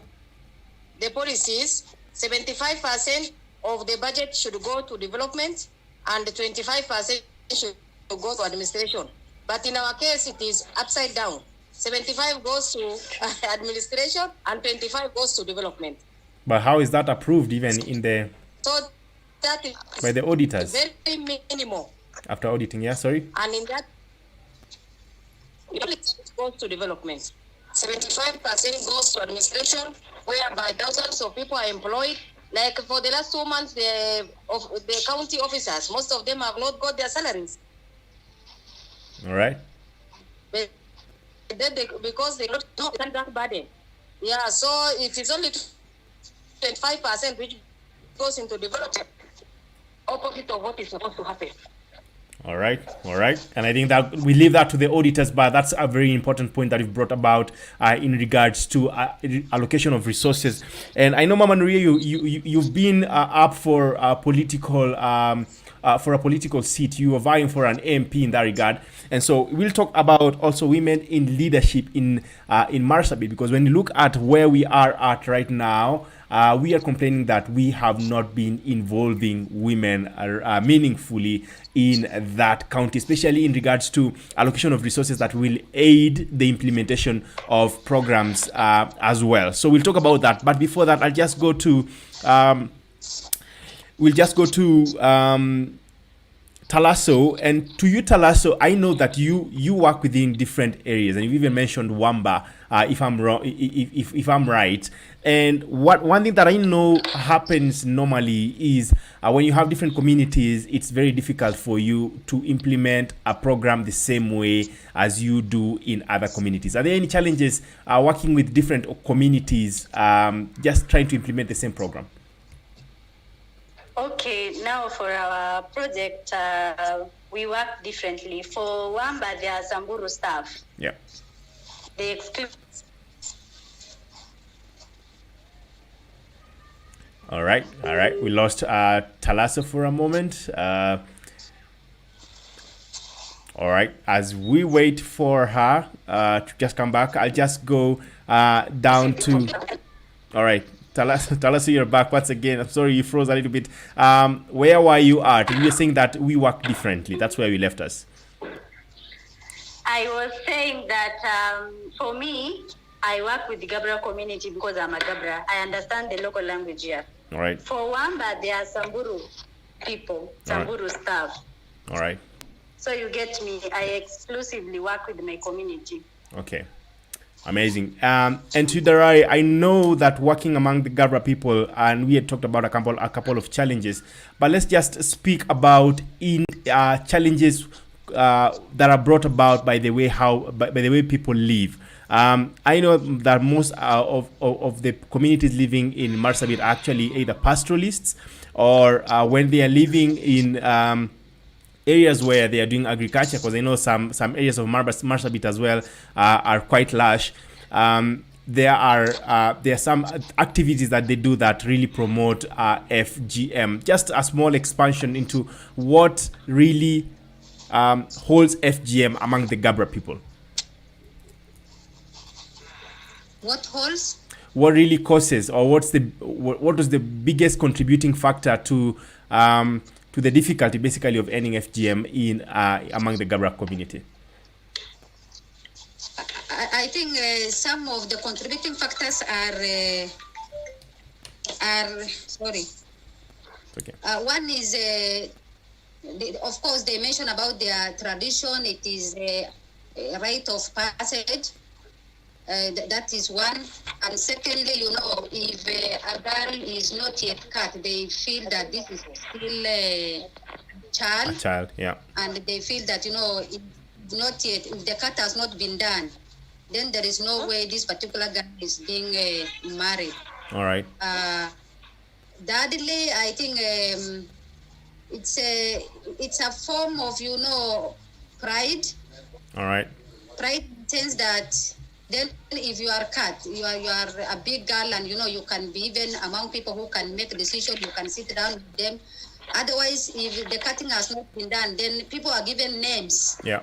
Speaker 5: the policies, 75% of the budget should go to development and 25% should go to administration. But in our case, it is upside down. 75 goes to administration and 25 goes to development.
Speaker 1: But how is that approved even in the...
Speaker 5: So that is
Speaker 1: by the auditors?
Speaker 5: Very minimal.
Speaker 1: After auditing, yeah, sorry?
Speaker 5: And in that, it goes to development. 75% goes to administration, whereby thousands of people are employed. Like for the last 2 months, the county officers, most of them have not got their salaries.
Speaker 1: All right.
Speaker 5: But because they don't know that burden. Yeah, so it is only 25% which goes into development, opposite of what is supposed to happen.
Speaker 1: All right. And I think that we leave that to the auditors, but that's a very important point that you've brought about in regards to allocation of resources. And I know, Mama Nuria, you've been up for a political seat. You are vying for an MP in that regard. And so we'll talk about also women in leadership in Marsabit, because when you look at where we are at right now, we are complaining that we have not been involving women meaningfully in that county, especially in regards to allocation of resources that will aid the implementation of programs as well. So we'll talk about that. But before that, I'll just go to Talaso. And to you, Talaso, I know that you work within different areas, and you've even mentioned Wamba, if I'm wrong, if I'm right. And one thing that I know happens normally is when you have different communities, it's very difficult for you to implement a program the same way as you do in other communities. Are there any challenges working with different communities, just trying to implement the same program?
Speaker 3: Okay, now for our project, we work differently. For Wamba, there are Samburu staff.
Speaker 1: Yeah.
Speaker 3: They exclude.
Speaker 1: All right. We lost Talaso for a moment. All right. As we wait for her to just come back, I'll just go down to... All right. Talaso, you're back once again. I'm sorry, you froze a little bit. Where were you at? You were saying that we work differently. That's where you left us.
Speaker 3: I was saying that for me, I work with the Gabra community because I'm a Gabra. I understand the local language here.
Speaker 1: All right.
Speaker 3: For Wamba, there are Samburu people, Samburu staff.
Speaker 1: All right.
Speaker 3: So you get me. I exclusively work with my community.
Speaker 1: Okay. Amazing. And to Darare, I know that working among the Gabra people, and we had talked about a couple of challenges, but let's just speak about challenges that are brought about by the way people live. I know that most of the communities living in Marsabit are actually either pastoralists or when they are living in areas where they are doing agriculture, because I know some areas of Marsabit as well are quite lush. There are some activities that they do that really promote FGM. Just a small expansion into what really holds FGM among the Gabra people.
Speaker 4: What holds?
Speaker 1: What really causes, or what was the biggest contributing factor to the difficulty, basically, of ending FGM in among the Gabra community?
Speaker 4: I think some of the contributing factors are sorry.
Speaker 1: Okay.
Speaker 4: One is, of course, they mention about their tradition. It is a rite of passage. That is one. And secondly, if a girl is not yet cut, they feel that this is still a child.
Speaker 1: A child, yeah.
Speaker 4: And they feel that, it's not yet, the cut has not been done. Then there is no way this particular girl is being married.
Speaker 1: All right.
Speaker 4: Thirdly, I think it's a form of pride.
Speaker 1: All right.
Speaker 4: Pride in the sense that then if you are cut, you are a big girl, and you can be even among people who can make decisions. You can sit down with them. Otherwise, if the cutting has not been done, then people are given names.
Speaker 1: Yeah.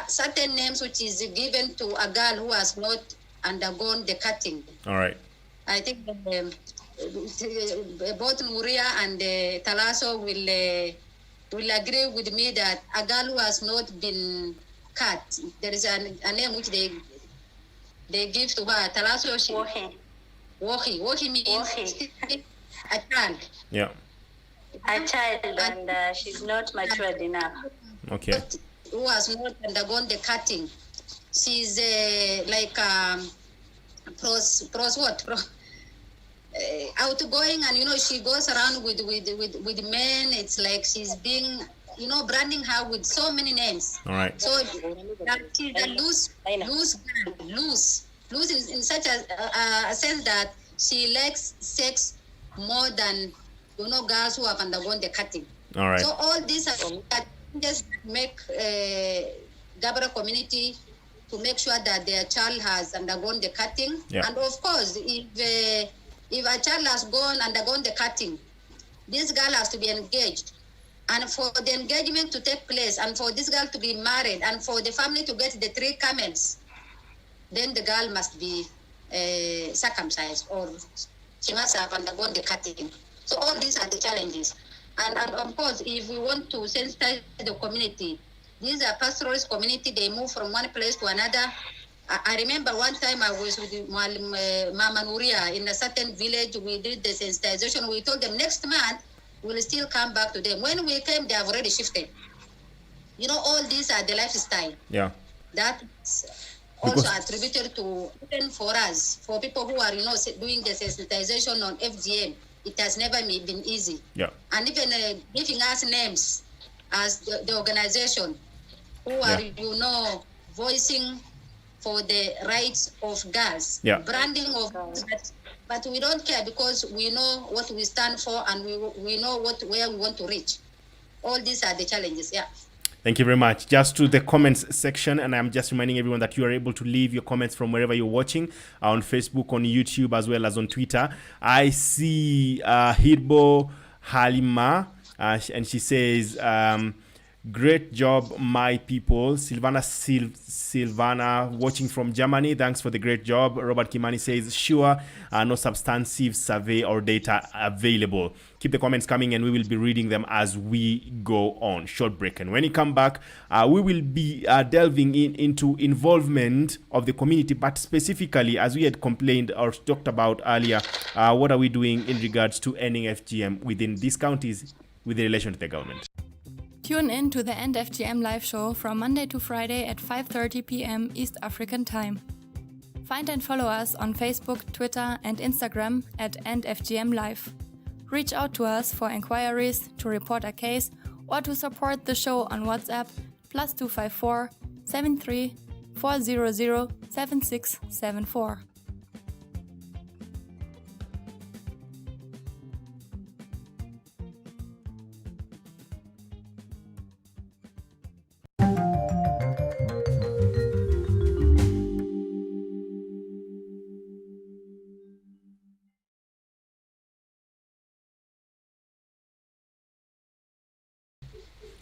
Speaker 4: Certain names which is given to a girl who has not undergone the cutting.
Speaker 1: All right.
Speaker 4: I think both Nuria and Talaso will agree with me that a girl who has not been cut, there is a name which they give to her. Talaso, Wohi means a child.
Speaker 1: Yeah.
Speaker 3: A child, and she's not matured enough.
Speaker 1: Okay.
Speaker 4: Who has not undergone the cutting? She's like outgoing, and she goes around with men. It's like she's being branding her with so many names.
Speaker 1: All right.
Speaker 4: So that she's a loose in such a sense that she likes sex more than girls who have undergone the cutting.
Speaker 1: All right.
Speaker 4: So all these are just make Gabara community to make sure that their child has undergone the cutting.
Speaker 1: Yeah.
Speaker 4: And of course, if a child has undergone the cutting, this girl has to be engaged. And for the engagement to take place, and for this girl to be married, and for the family to get the 3 camels, then the girl must be circumcised, or she must have undergone the cutting. So all these are the challenges. And of course, if we want to sensitize the community, these are pastoralist community. They move from one place to another. I remember one time I was with Mama Nuria in a certain village. We did the sensitization. We told them next month we'll still come back to them. When we came, they have already shifted. All these are the lifestyle.
Speaker 1: Yeah.
Speaker 4: That's also attributed to, even for us, for people who are, doing the sensitization on FGM. It has never been easy.
Speaker 1: Yeah.
Speaker 4: And even giving us names as the organization who are, voicing for the rights of girls.
Speaker 1: Yeah.
Speaker 4: Branding of girls. But we don't care because we know what we stand for, and we know where we want to reach. All these are the challenges. Yeah.
Speaker 1: Thank you very much. Just to the comments section, and I'm just reminding everyone that you are able to leave your comments from wherever you're watching, on Facebook, on YouTube, as well as on Twitter. I see Hirbo Halima, and she says, great job, my people. Silvana watching from Germany. Thanks for the great job. Robert Kimani says, sure, no substantive survey or data available. Keep the comments coming, and we will be reading them as we go on. Short break. And when you come back, we will be delving into involvement of the community, but specifically, as we had complained or talked about earlier, what are we doing in regards to ending FGM within these counties with relation to the government?
Speaker 2: Tune in to the End FGM live show from Monday to Friday at 5:30 p.m. East African Time. Find and follow us on Facebook, Twitter, and Instagram at End FGM Live. Reach out to us for inquiries, to report a case, or to support the show on WhatsApp +254 73 400 7674.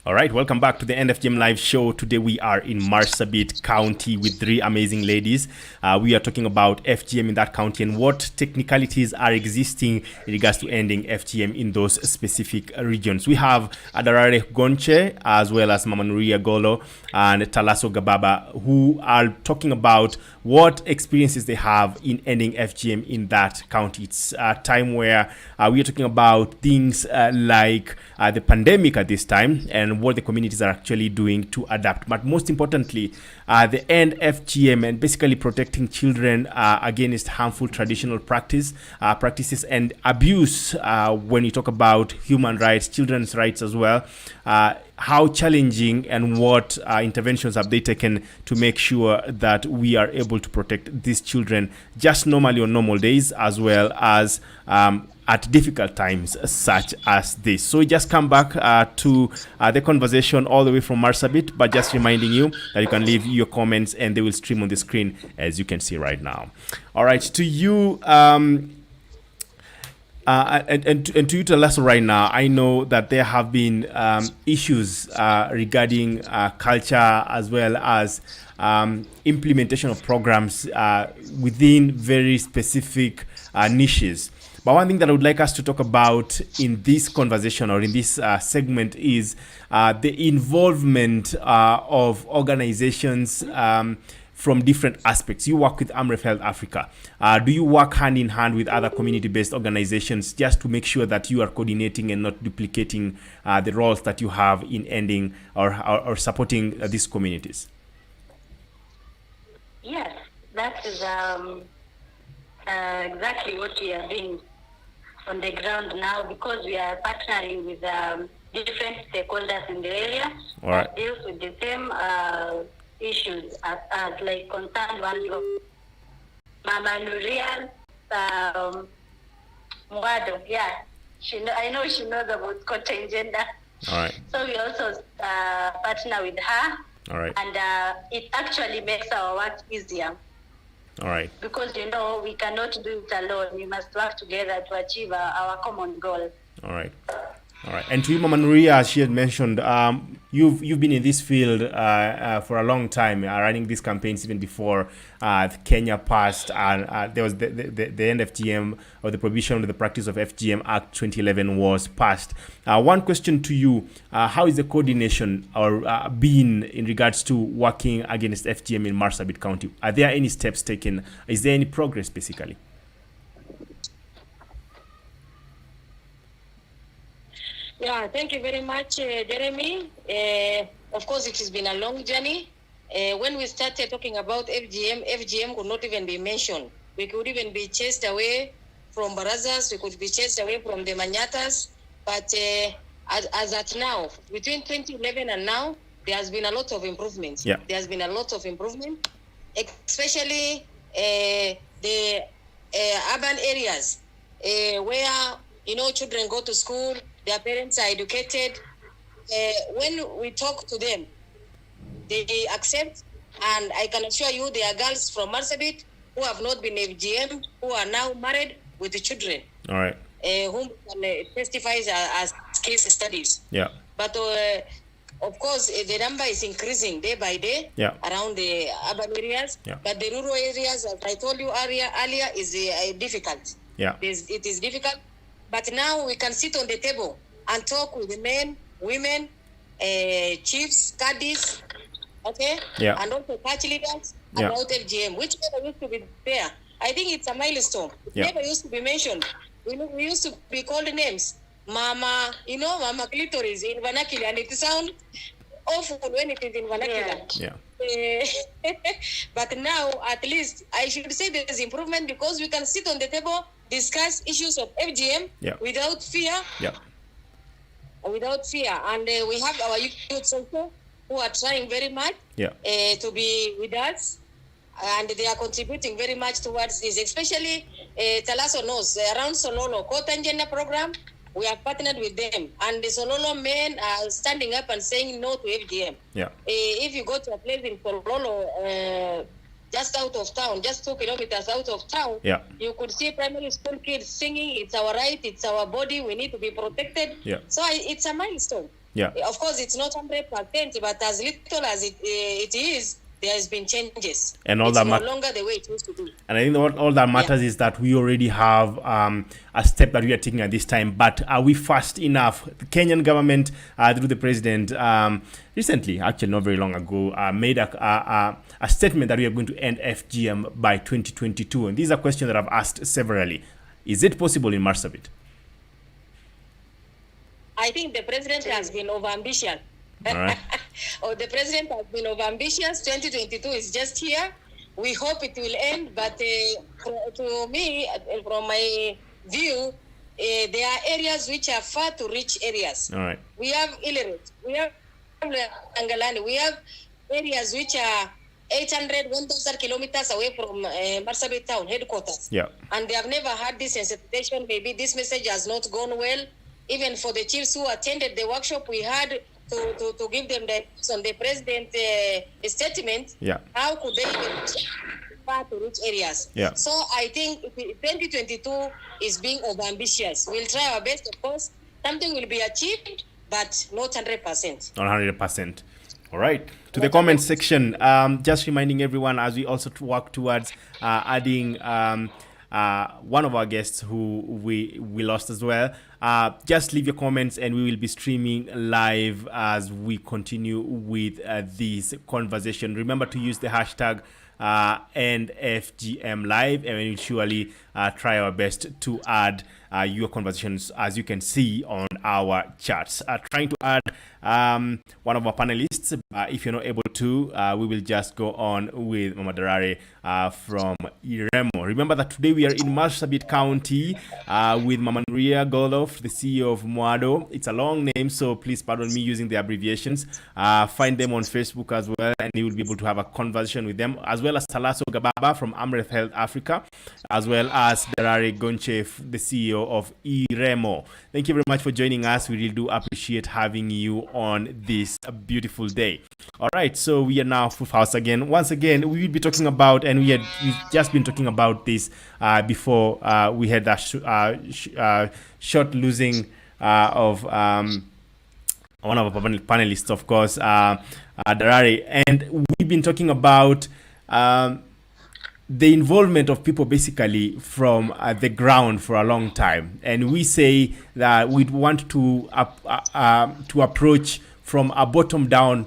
Speaker 1: All right, welcome back to the NFGM live show. Today we are in Marsabit County with 3 amazing ladies. We are talking about FGM in that county and what technicalities are existing in regards to ending FGM in those specific regions. We have Darare Gonche as well as Mama Nuria Gollo and Talaso Gababa, who are talking about what experiences they have in ending FGM in that county. It's a time where we are talking about things like the pandemic at this time, and and what the communities are actually doing to adapt. But most importantly, the end FGM and basically protecting children against harmful traditional practices and abuse when you talk about human rights, children's rights as well. How challenging and what interventions have they taken to make sure that we are able to protect these children just normally on normal days as well as at difficult times such as this. So we just come back to the conversation all the way from Marsabit, but just reminding you that you can leave your comments and they will stream on the screen as you can see right now. All right, to you and to you, Talaso, right now, I know that there have been issues regarding culture as well as implementation of programs within very specific niches. But one thing that I would like us to talk about in this conversation or in this segment is the involvement of organizations from different aspects. You work with Amref Health Africa. Do you work hand in hand with other community-based organizations just to make sure that you are coordinating and not duplicating the roles that you have in ending or supporting these communities?
Speaker 3: Yes, that is exactly what we are doing on the ground now, because we are partnering with different stakeholders in the area that deals with the same issues as like concerned ones of Mama Nuria, MWADO. Yeah, I know she knows about culture and gender.
Speaker 1: All right.
Speaker 3: So we also partner with her.
Speaker 1: All right.
Speaker 3: And it actually makes our work easier.
Speaker 1: All right.
Speaker 3: Because, we cannot do it alone. We must work together to achieve our common goal.
Speaker 1: All right. All right. And to you, Mama Nuria, as she had mentioned, you've been in this field for a long time, running these campaigns even before Kenya passed, and there was the end FGM, or the prohibition of the practice of FGM Act 2011 was passed. One question to you: how is the coordination or been in regards to working against FGM in Marsabit County? Are there any steps taken? Is there any progress, basically?
Speaker 5: Yeah, thank you very much, Jeremy. Of course, it has been a long journey. When we started talking about FGM could not even be mentioned. We could even be chased away from Barazas, we could be chased away from the Manyatas. But as at now, between 2011 and now, there has been a lot of improvements.
Speaker 1: Yeah.
Speaker 5: There has been a lot of improvement, especially the urban areas where, children go to school, their parents are educated. When we talk to them, they accept, and I can assure you there are girls from Marsabit who have not been FGM, who are now married with the children.
Speaker 1: All right.
Speaker 5: Whom can testify as case studies.
Speaker 1: Yeah.
Speaker 5: But of course, the number is increasing day by day around the urban areas.
Speaker 1: Yeah.
Speaker 5: But the rural areas, as I told you earlier, is difficult.
Speaker 1: Yeah.
Speaker 5: It is difficult. But now we can sit on the table and talk with the men, women, chiefs, caddies, okay?
Speaker 1: Yeah.
Speaker 5: And also church leaders about FGM, which never used to be there. I think it's a milestone. It never used to be mentioned. We used to be called names. Mama, Mama clitoris in vernacular, and it sounds awful when it is in vernacular.
Speaker 1: Yeah.
Speaker 5: But now, at least, I should say there's improvement because we can sit on the table, discuss issues of FGM without fear.
Speaker 1: Yeah.
Speaker 5: Without fear. And we have our youths also who are trying very much to be with us. And they are contributing very much towards this, especially Talaso knows around Sololo, Kotanjena program, we have partnered with them. And the Sololo men are standing up and saying no to FGM.
Speaker 1: Yeah.
Speaker 5: If you go to a place in Sololo, just out of town, just 2 kilometers out of town, you could see primary school kids singing, it's our right, it's our body, we need to be protected.
Speaker 1: Yeah.
Speaker 5: So it's a milestone.
Speaker 1: Yeah.
Speaker 5: Of course, it's not 100%, but as little as it is, there has been changes.
Speaker 1: And all
Speaker 5: it's
Speaker 1: that
Speaker 5: no longer the way it used to be.
Speaker 1: And I think all that matters is that we already have a step that we are taking at this time. But are we fast enough? The Kenyan government, through the president, recently, actually not very long ago, made a statement that we are going to end FGM by 2022. And these are questions that I've asked severally. Is it possible in Marsabit?
Speaker 5: I think the president has been overambitious.
Speaker 1: All right.
Speaker 5: Or the president has been overambitious. 2022 is just here. We hope it will end, but to me, from my view, there are areas which are far to reach areas.
Speaker 1: All right.
Speaker 5: We have illiterate. We have Angalani. We have areas which are 800, 1,000 kilometers away from Marsabit town headquarters.
Speaker 1: Yeah.
Speaker 5: And they have never had this sensitization. Maybe this message has not gone well. Even for the chiefs who attended the workshop, we had to give them on the president statement.
Speaker 1: Yeah.
Speaker 5: How could they even far to reach areas?
Speaker 1: Yeah.
Speaker 5: So I think 2022 is being overambitious. We'll try our best, of course. Something will be achieved, but not 100%.
Speaker 1: Not 100%. All right. To the comment section, just reminding everyone as we also work towards adding one of our guests who we lost as well. Just leave your comments and we will be streaming live as we continue with this conversation. Remember to use the hashtag #NFGM live, and we will surely try our best to add your conversations, as you can see on our charts. Trying to add one of our panelists. If you're not able to, we will just go on with Mama Darare from IREMO. Remember that today we are in Marsabit County with Mama Nuria, Gollo, the CEO of MWADO. It's a long name, so please pardon me using the abbreviations. Find them on Facebook as well, and you will be able to have a conversation with them, as well as Talaso, Gababa from Amref Health Africa, as well as Darare, Gonche, the CEO of IREMO. Thank you very much for joining us. We really do appreciate having you on this beautiful day. All right, so we are now full house again. Once again, we will be talking about, and we've just been talking about this before we had that short losing of one of our panelists, of course, Darare, and we've been talking about the involvement of people basically from the ground for a long time, and we say that we'd want to approach from a bottom-down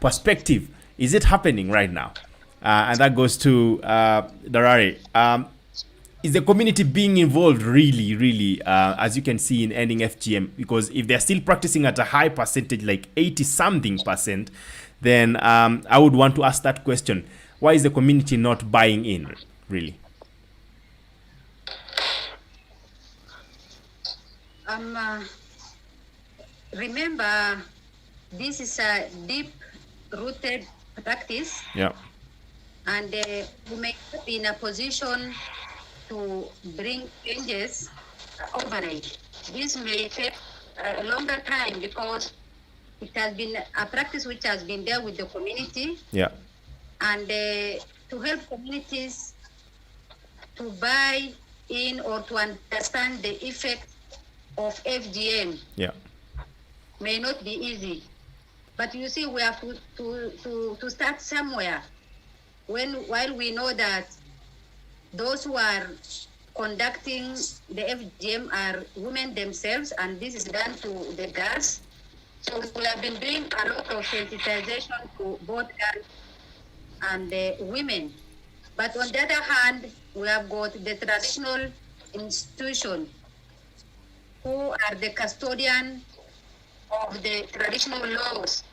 Speaker 1: perspective. Is it happening right now? And that goes to Darare. Is the community being involved really, as you can see in ending FGM? Because if they're still practicing at a high percentage, like 80-something%, then I would want to ask that question. Why is the community not buying in, really?
Speaker 4: Remember, this is a deep-rooted practice.
Speaker 1: Yeah.
Speaker 4: And we may not be in a position to bring changes overnight. This may take a longer time because it has been a practice which has been there with the community.
Speaker 1: Yeah.
Speaker 4: And to help communities to buy in or to understand the effect of FGM,
Speaker 1: yeah,
Speaker 4: may not be easy. But you see, we have to start somewhere. While we know that those who are conducting the FGM are women themselves, and this is done to the girls. So we have been doing a lot of sensitization to both girls and women. But on the other hand, we have got the traditional institution who are the custodian of the traditional laws.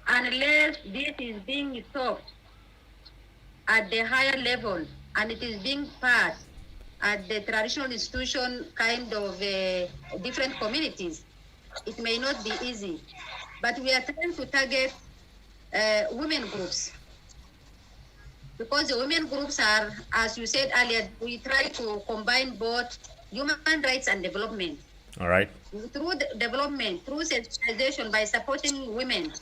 Speaker 4: Unless this is being stopped at the higher level and it is being passed at the traditional institution kind of different communities, it may not be easy. But we are trying to target women groups, because the women groups are, as you said earlier, we try to combine both human rights and development.
Speaker 1: All right.
Speaker 4: Through development, through sensitization, by supporting women,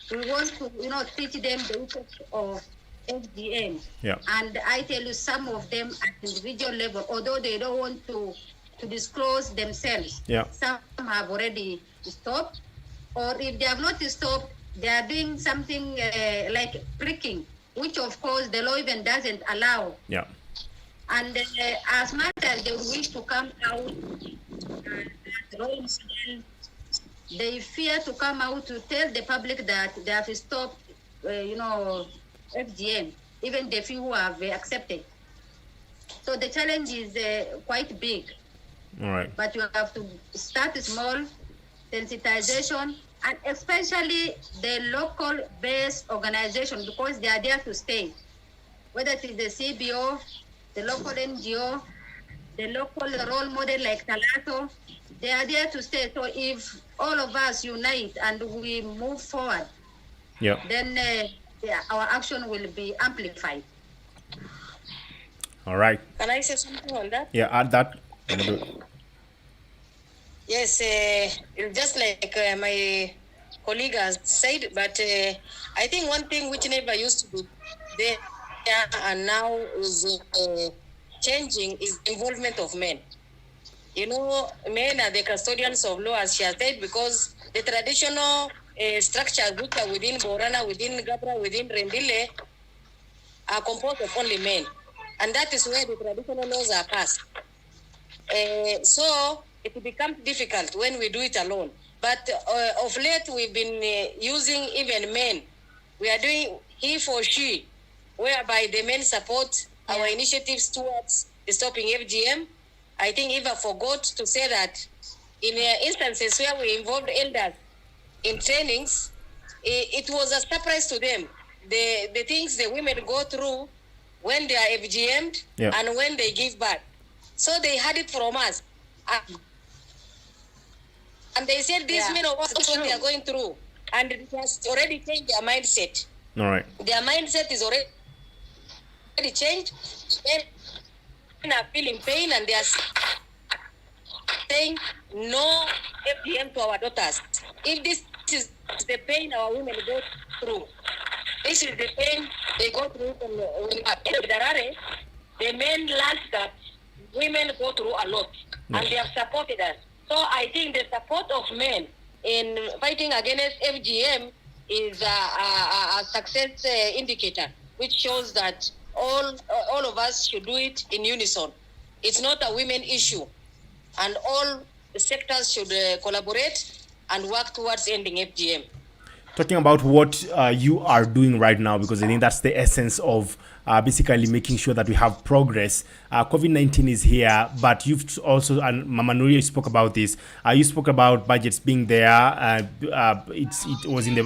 Speaker 4: we want to, teach them the effects of FGM.
Speaker 1: Yeah.
Speaker 4: And I tell you, some of them at individual level, although they don't want to disclose themselves,
Speaker 1: yeah,
Speaker 4: some have already stopped, or if they have not stopped, they are doing something like pricking, which of course the law even doesn't allow.
Speaker 1: Yeah.
Speaker 4: And as much as they wish to come out, they fear to come out to tell the public that they have stopped, FGM, even the few who have accepted. So the challenge is quite big.
Speaker 1: All right.
Speaker 4: But you have to start small, sensitization, and especially the local-based organization, because they are there to stay. Whether it is the CBO, the local NGO, the local role model like Talaso, they are there to stay. So if all of us unite and we move forward, then our action will be amplified.
Speaker 1: All right.
Speaker 5: Can I say something on that?
Speaker 1: Yeah, add that.
Speaker 5: Yes, just like my colleague has said, but I think one thing which never used to be there and now is changing is the involvement of men. You know, men are the custodians of law, as she has said, because the traditional structures which are within Borana, within Gabra, within Rendile are composed of only men. And that is where the traditional laws are passed. So it becomes difficult when we do it alone. But of late, we've been using even men. We are doing he for she, whereby the men support our initiatives towards stopping FGM. I think Eva forgot to say that in instances where we involved elders in trainings, it was a surprise to them. The things the women go through when they are FGM'd and when they give birth. So they had it from us. And they said these men of us, that's what they are going through. And it has already changed their mindset.
Speaker 1: All right.
Speaker 5: Their mindset is already changed. Men are feeling pain and they are saying no FGM to our daughters. If this is the pain our women go through, this is the pain they go through in Darare, the men learned that women go through a lot and they have supported us. So I think the support of men in fighting against FGM is a success indicator, which shows that all of us should do it in unison. It's not a women issue, and all the sectors should collaborate and work towards ending FGM.
Speaker 1: Talking about what you are doing right now, because I think that's the essence of basically making sure that we have progress. COVID-19 is here, but you've also, and Mama Nuria spoke about this, you spoke about budgets being there. It was in the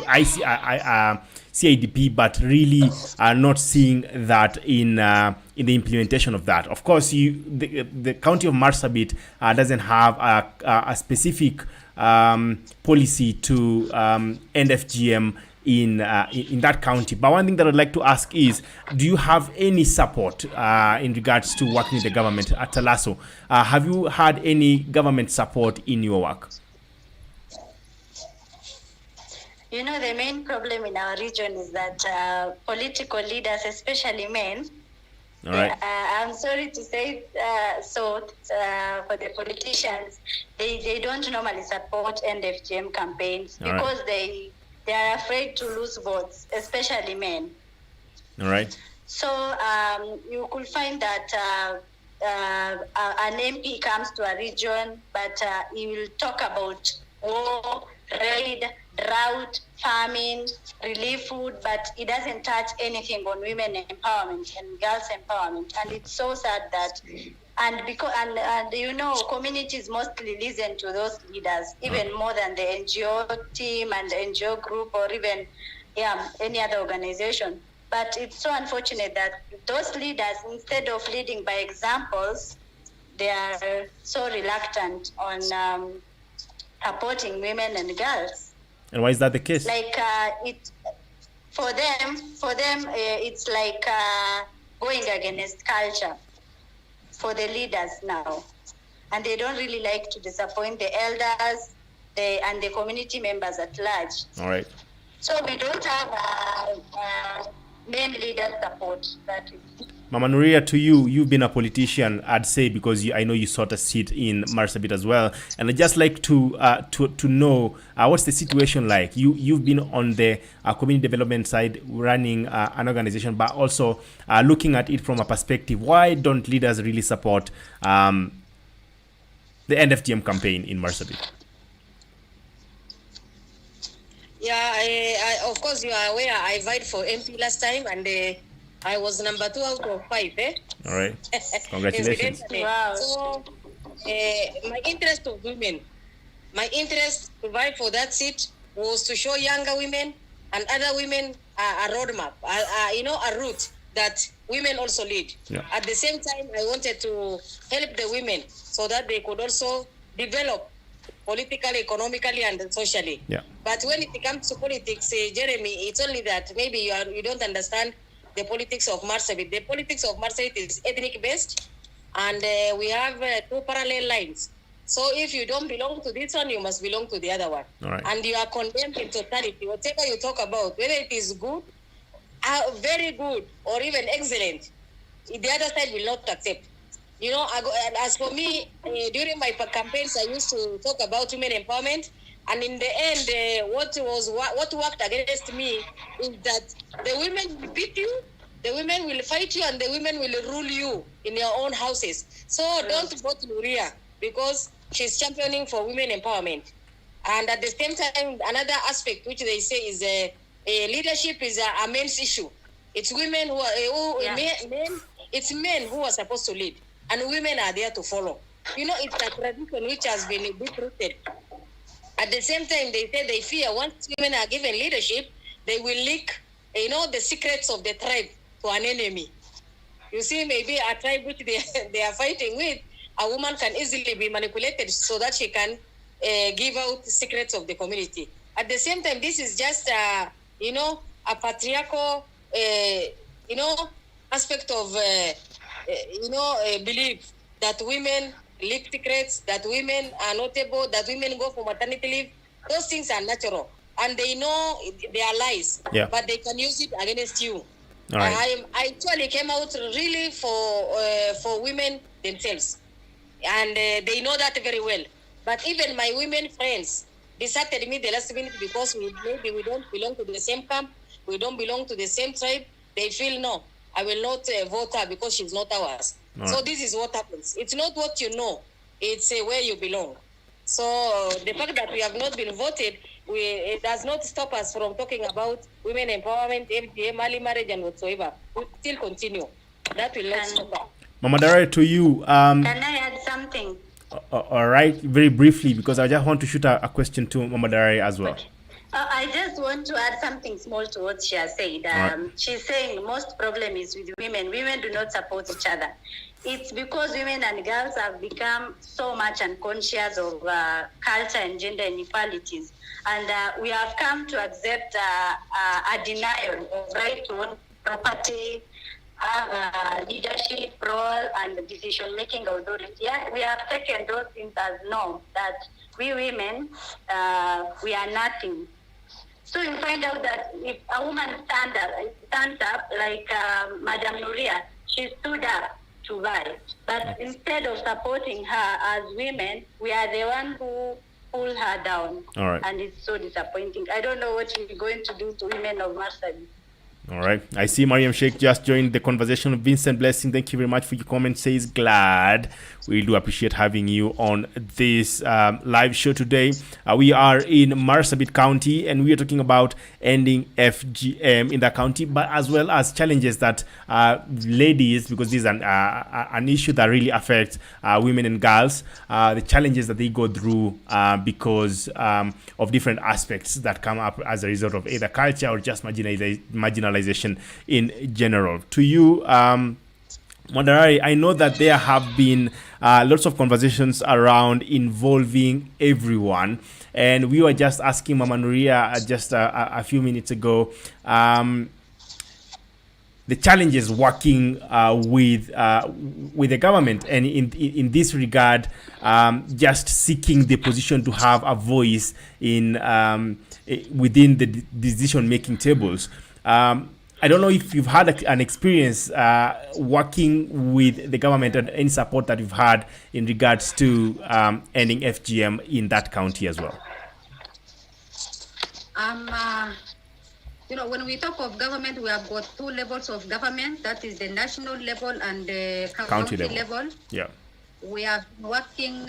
Speaker 1: CIDP, but really not seeing that in the implementation of that. Of course, the county of Marsabit doesn't have a specific policy to end FGM in that county. But one thing that I'd like to ask is, do you have any support in regards to working with the government at Talaso? Have you had any government support in your work?
Speaker 3: You know, the main problem in our region is that political leaders, especially men,
Speaker 1: all right.
Speaker 3: I'm sorry to say for the politicians, they don't normally support end FGM campaigns because they are afraid to lose votes, especially men.
Speaker 1: All right.
Speaker 3: So you could find that an MP comes to a region, but he will talk about war, raid, drought, famine, relief food, but it doesn't touch anything on women empowerment and girls empowerment. And it's so sad that, and you know, communities mostly listen to those leaders, even more than the NGO team and the NGO group or even any other organization. But it's so unfortunate that those leaders, instead of leading by examples, they are so reluctant on supporting women and girls.
Speaker 1: And why is that the case?
Speaker 3: Like for them, it's like going against culture for the leaders now, and they don't really like to disappoint the elders, and the community members at large.
Speaker 1: All right.
Speaker 3: So we don't have main leader support. That is.
Speaker 1: Mama Nuria, to you, you've been a politician, I'd say, because I know you sought a seat in Marsabit as well. And I'd just like to know what's the situation like. You've been on the community development side, running an organization, but also looking at it from a perspective. Why don't leaders really support the End FGM campaign in Marsabit?
Speaker 5: Yeah, I, of course, you are aware, I vied for MP last time, and I was number 2 out of 5, eh?
Speaker 1: All right. Congratulations.
Speaker 3: Wow.
Speaker 5: So, my interest of women My interest to vie for that seat was to show younger women and other women a roadmap, a route that women also lead.
Speaker 1: Yeah.
Speaker 5: At the same time, I wanted to help the women so that they could also develop politically, economically, and socially.
Speaker 1: Yeah.
Speaker 5: But when it comes to politics, Jeremy, it's only that maybe you don't understand the politics of Marsabit. The politics of Marsabit is ethnic based, and we have two parallel lines. So if you don't belong to this one, you must belong to the other one.
Speaker 1: All right.
Speaker 5: And you are condemned in totality. Whatever you talk about, whether it is good, very good, or even excellent, the other side will not accept. As for me, during my campaigns, I used to talk about women empowerment. And in the end, what worked against me is that the women will beat you, the women will fight you, and the women will rule you in your own houses. So don't vote Nuria, because she's championing for women empowerment. And at the same time, another aspect which they say is leadership is a men's issue. It's women it's men who are supposed to lead, and women are there to follow. It's a tradition which has been deep-rooted. At the same time, they say they fear once women are given leadership, they will leak, the secrets of the tribe to an enemy. You see, maybe a tribe which they are fighting with, a woman can easily be manipulated so that she can give out secrets of the community. At the same time, this is just, a patriarchal, aspect of, belief that women leak secrets, that women are notable, that women go for maternity leave. Those things are natural, and they know they are lies, but they can use it against you.
Speaker 1: All right.
Speaker 5: I actually came out really for women themselves, and they know that very well. But even my women friends deserted me the last minute because maybe we don't belong to the same camp, we don't belong to the same tribe. They feel, no, I will not vote her because she's not ours. All so right. This is what happens. It's not what you know, it's where you belong. So the fact that we have not been voted, it does not stop us from talking about women empowerment, FGM, early marriage, and whatsoever. We still continue. That will not stop us.
Speaker 1: Mama Darare, to you.
Speaker 3: Can I add something?
Speaker 1: All right, very briefly, because I just want to shoot a question to Mama Darare as well.
Speaker 3: I just want to add something small to what she has said.
Speaker 1: Right.
Speaker 3: She's saying most problem is with women. Women do not support each other. It's because women and girls have become so much unconscious of culture and gender inequalities. And we have come to accept a denial of right to own property, leadership role, and decision-making authority. Yeah, we have taken those things as norm, that we women, we are nothing. So you find out that if a woman stands up like Madam Nuria, she stood up to vie. But instead of supporting her as women, we are the one who pull her down.
Speaker 1: All right.
Speaker 3: And it's so disappointing. I don't know what we're going to do to women of Marsabit.
Speaker 1: All right. I see Mariam Sheikh just joined the conversation. Vincent Blessing, thank you very much for your comment. Says glad. We do appreciate having you on this live show today. We are in Marsabit County, and we are talking about ending FGM in the county, but as well as challenges that ladies, because this is an issue that really affects women and girls, the challenges that they go through because of different aspects that come up as a result of either culture or just marginalization in general. To you, Darare, I know that there have been lots of conversations around involving everyone, and we were just asking Mama Nuria just a few minutes ago the challenges working with the government, and in this regard, just seeking the position to have a voice in within the decision-making tables. I don't know if you've had an experience working with the government and any support that you've had in regards to ending FGM in that county as well.
Speaker 4: When we talk of government, we have got two levels of government. That is the national level and the county level.
Speaker 1: Yeah.
Speaker 4: We are working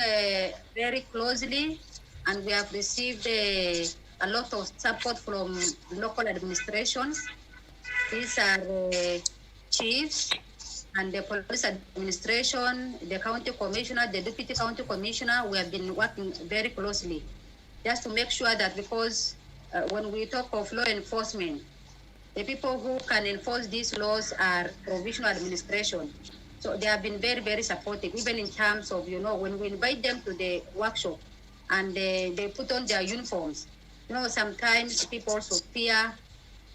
Speaker 4: very closely, and we have received a lot of support from local administrations. These are chiefs, and the police administration, the county commissioner, the deputy county commissioner, we have been working very closely just to make sure that, because when we talk of law enforcement, the people who can enforce these laws are provincial administration. So they have been very, very supportive, even in terms of, when we invite them to the workshop and they put on their uniforms. Sometimes people also fear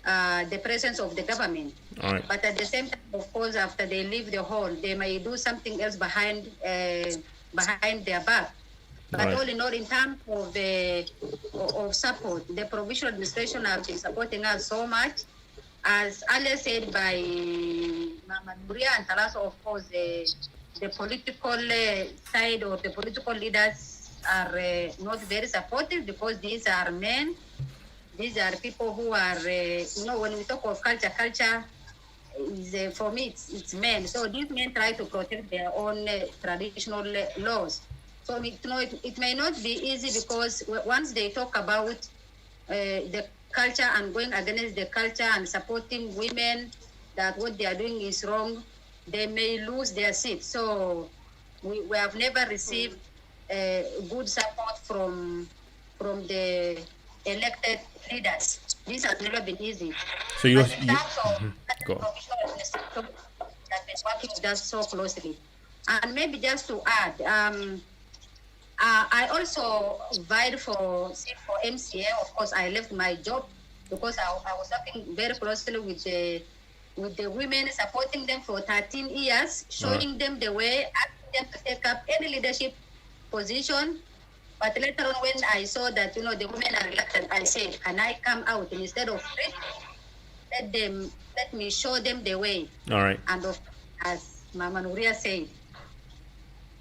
Speaker 4: the presence of the government.
Speaker 1: All right.
Speaker 4: But at the same time, of course, after they leave the hall, they may do something else behind their back. But all in all, in terms of support, the provincial administration have been supporting us so much. As earlier said by Mama Nuria and Talaso, of course, the political side or the political leaders are not very supportive, because these are men. These are people who are, when we talk of culture is, for me, it's men. So these men try to protect their own traditional laws. So it may not be easy, because once they talk about the culture and going against the culture and supporting women, that what they are doing is wrong, they may lose their seat. So we have never received good support from the elected leaders. This has never been easy.
Speaker 1: So you
Speaker 4: go. That been working with us so closely. And maybe just to add, I also vied for MCA. Of course, I left my job because I was working very closely with the women, supporting them for 13 years, showing them the way, asking them to take up any leadership position. But later on, when I saw that, the women are reluctant, I said, can I come out? And instead of let me show them the way.
Speaker 1: All right.
Speaker 4: And as Mama Nuria said,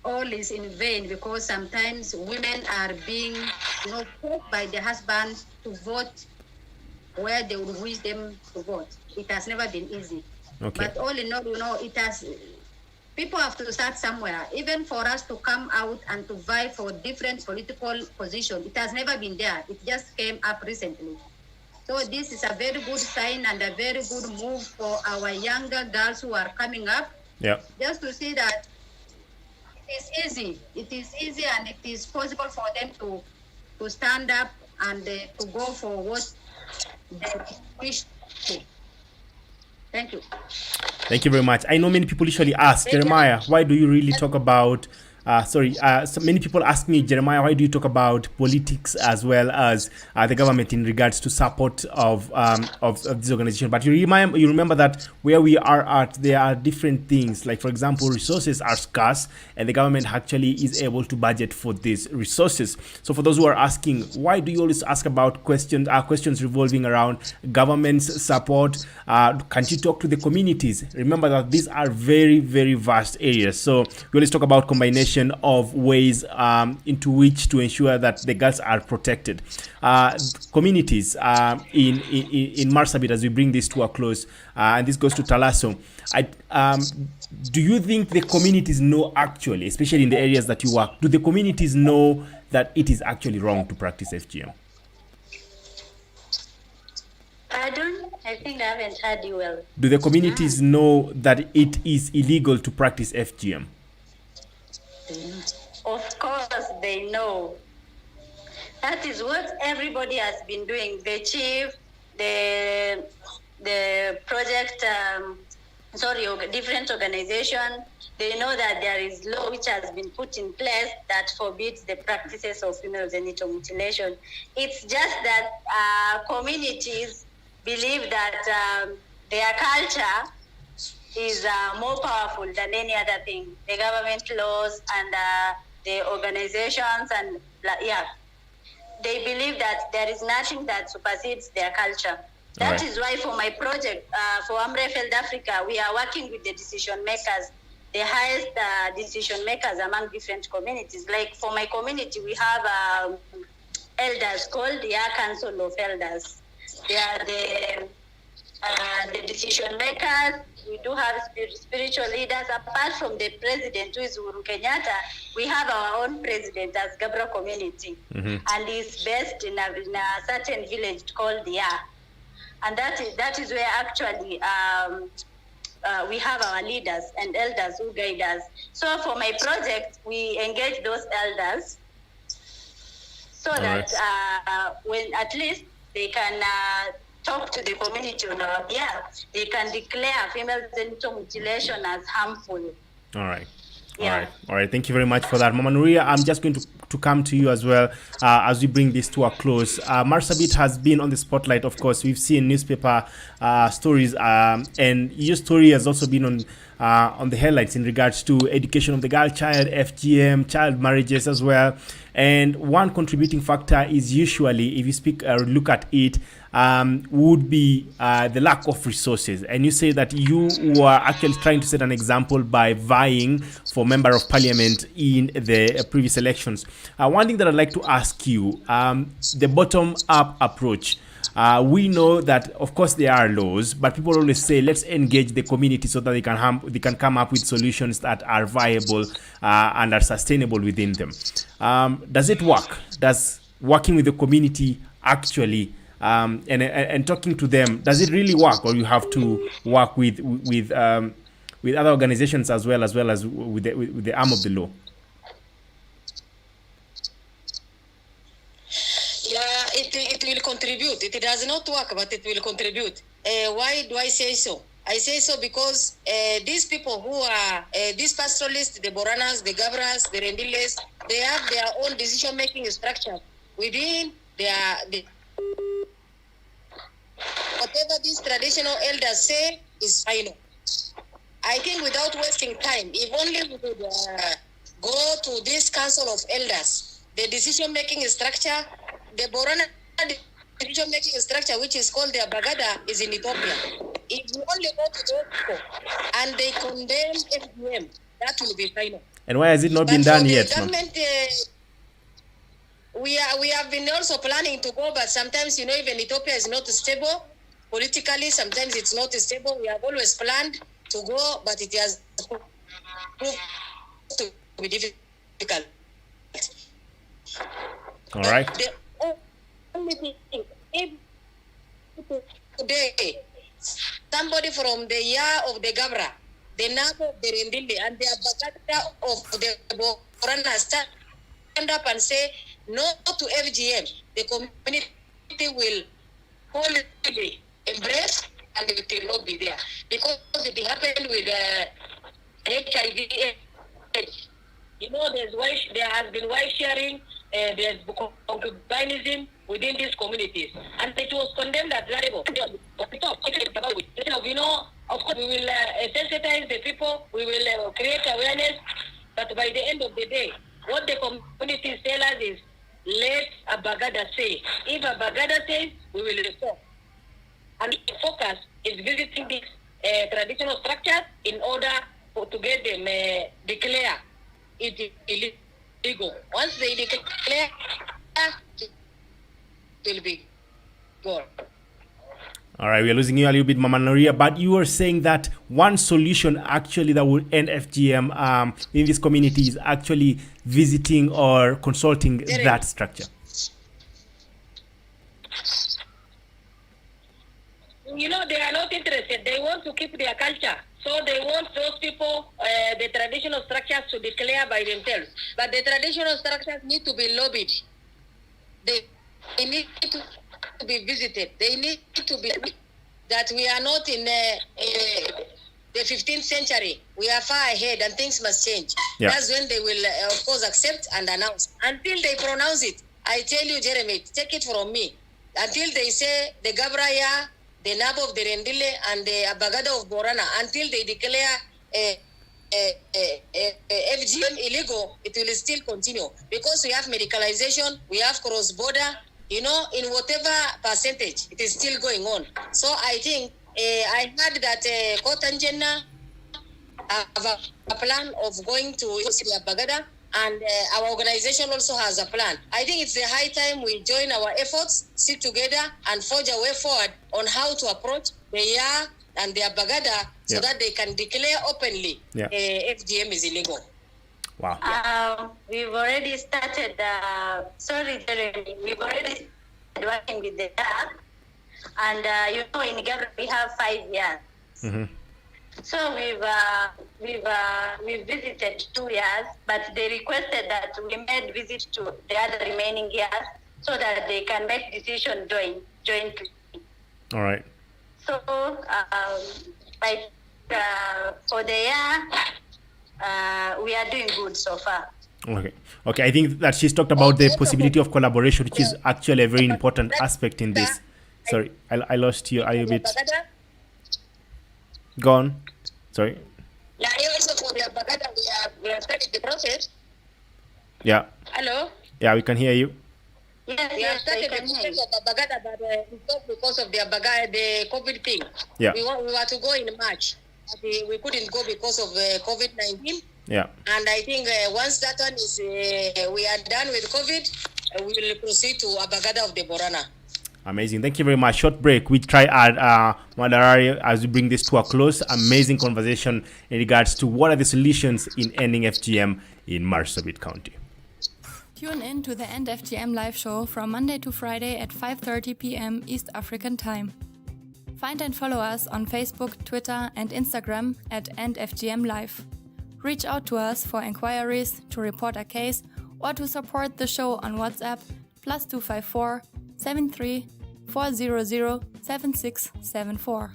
Speaker 4: all is in vain, because sometimes women are being, forced by the husband to vote where they would wish them to vote. It has never been easy.
Speaker 1: Okay.
Speaker 4: But all in all, people have to start somewhere. Even for us to come out and to vie for different political positions, it has never been there. It just came up recently. So this is a very good sign and a very good move for our younger girls who are coming up.
Speaker 1: Yeah.
Speaker 4: Just to see that it is easy. It is easy, and it is possible for them to stand up and to go for what they wish to. Thank you.
Speaker 1: Thank you very much. I know many people usually ask, Jeremiah, why do you really talk about so many people ask me, Jeremiah, why do you talk about politics as well as the government in regards to support of this organization? But you remember that where we are at, there are different things. Like, for example, resources are scarce, and the government actually is able to budget for these resources. So for those who are asking, why do you always ask about questions revolving around government's support? Can't you talk to the communities? Remember that these are very, very vast areas. So we always talk about combination of ways into which to ensure that the girls are protected. Communities in Marsabit, as we bring this to a close, and this goes to Talaso. Do you think the communities know, actually, especially in the areas that you work, do the communities know that it is actually wrong to practice FGM?
Speaker 3: I think I haven't heard you well.
Speaker 1: Do the communities know that it is illegal to practice FGM?
Speaker 3: Of course they know. That is what everybody has been doing. The chief, the project, different organization, they know that there is law which has been put in place that forbids the practices of female genital mutilation. It's just that communities believe that their culture is more powerful than any other thing. The government laws and the organizations and they believe that there is nothing that supersedes their culture. That is why for my project, for Amref Africa, we are working with the decision makers, the highest decision makers among different communities. Like for my community, we have elders called the Council of Elders. They are the decision makers. We do have spiritual leaders. Apart from the president, who is Uhuru Kenyatta, we have our own president as Gababa community. And he's based in a certain village called Ya. And that is where actually we have our leaders and elders who guide us. So for my project, we engage those elders so that when at least they can talk to the community on our behalf, they can declare female genital mutilation as harmful.
Speaker 1: All right.
Speaker 3: Yeah.
Speaker 1: All right. Thank you very much for that. Mama Nuria, I'm just going to come to you as well as we bring this to a close. Marsabit has been on the spotlight, of course. We've seen newspaper stories, and your story has also been on the headlines in regards to education of the girl child, FGM, child marriages as well. And one contributing factor is usually, if you speak or look at it, would be the lack of resources. And you say that you were actually trying to set an example by vying for member of parliament in the previous elections. One thing that I'd like to ask you, the bottom-up approach. We know that, of course, there are laws, but people always say, let's engage the community so that they can come up with solutions that are viable and are sustainable within them. Does it work? Does working with the community actually and talking to them, does it really work, or you have to work with other organizations as well as with the arm of the law?
Speaker 5: Yeah, it will contribute. It does not work, but it will contribute. Why do I say so? I say so because these people who are these pastoralists, the Boranas, the Gabras, the Rendiles, they have their own decision-making structure within whatever these traditional elders say is final. I think without wasting time, if only we could go to this council of elders, the decision-making structure, the Borana decision-making structure, which is called the Bagada, is in Ethiopia. If we only go to those people and they condemn FGM, that will be final.
Speaker 1: And why has it not been done yet?
Speaker 5: Government, we have been also planning to go, but sometimes, even Ethiopia is not stable politically. Sometimes it's not stable. We have always planned to go, but it has proved to be difficult.
Speaker 1: All right.
Speaker 5: The only thing, if today somebody from the Yah of the Gabra, the Nabo of the Rendile, and the Abagada of the Borana stand up and say no to FGM, the community will wholly embrace, and it will not be there. Because it happened with HIV/AIDS. There has been wife sharing, there's concubinism within these communities, and it was condemned at Darare. Of course, we will sensitize the people, we will create awareness, but by the end of the day, what the communities tell us is, let a Bagada say. If a Bagada says, we will respond. And the focus is visiting these traditional structures in order to get them declare it illegal. Once they declare, it will be gone.
Speaker 1: All right, we are losing you a little bit, Mama Nuria, but you were saying that one solution actually that will end FGM in this community is actually visiting or consulting that structure.
Speaker 5: They are not interested. They want to keep their culture. So they want those people, the traditional structures, to declare by themselves. But the traditional structures need to be lobbied. They need to be visited. They need to be that we are not in the 15th century. We are far ahead and things must change.
Speaker 1: Yeah.
Speaker 5: That's when they will, of course, accept and announce. Until they pronounce it, I tell you, Jeremy, take it from me. Until they say the Gabraya, the Nabo of the Rendile, and the Abagada of Borana, until they declare FGM illegal, it will still continue. Because we have medicalization, we have cross-border, in whatever percentage, it is still going on. So I think, I heard that Kotanjena have a plan of going to Bagada, and our organization also has a plan. I think it's the high time we join our efforts, sit together, and forge a way forward on how to approach the Yah and the Bagada so that they can declare openly FGM is illegal.
Speaker 1: Wow.
Speaker 3: We've already started, Jeremy, we've already started working with the Yah. And, in Ghana, we have 5 years.
Speaker 1: Mm-hmm.
Speaker 3: So we've visited 2 years, but they requested that we made visit to the other remaining years so that they can make decision jointly.
Speaker 1: All right.
Speaker 3: So for the year, we are doing good so far.
Speaker 1: Okay. I think that she's talked about the possibility of collaboration, which is actually a very important aspect in this. Sorry, I lost you. Are you a bit gone? Sorry.
Speaker 5: Yeah, also for the Bagada, we have started the process.
Speaker 1: Yeah.
Speaker 5: Hello?
Speaker 1: Yeah, we can hear you.
Speaker 3: Yes,
Speaker 5: We have started the process of the Bagada, but because of the Bagada, the COVID thing.
Speaker 1: Yeah.
Speaker 5: We were to go in March. But we couldn't go because of COVID-19.
Speaker 1: Yeah.
Speaker 5: And I think once that one is, we are done with COVID, we will proceed to Abagada of the Borana.
Speaker 1: Amazing. Thank you very much. Short break. We try at Darare as we bring this to a close. Amazing conversation in regards to what are the solutions in ending FGM in Marsabit County.
Speaker 2: Tune in to the End FGM live show from Monday to Friday at 5:30 p.m. East African Time. Find and follow us on Facebook, Twitter, and Instagram at End FGM Live. Reach out to us for inquiries, to report a case, or to support the show on WhatsApp +254 73 400 7674.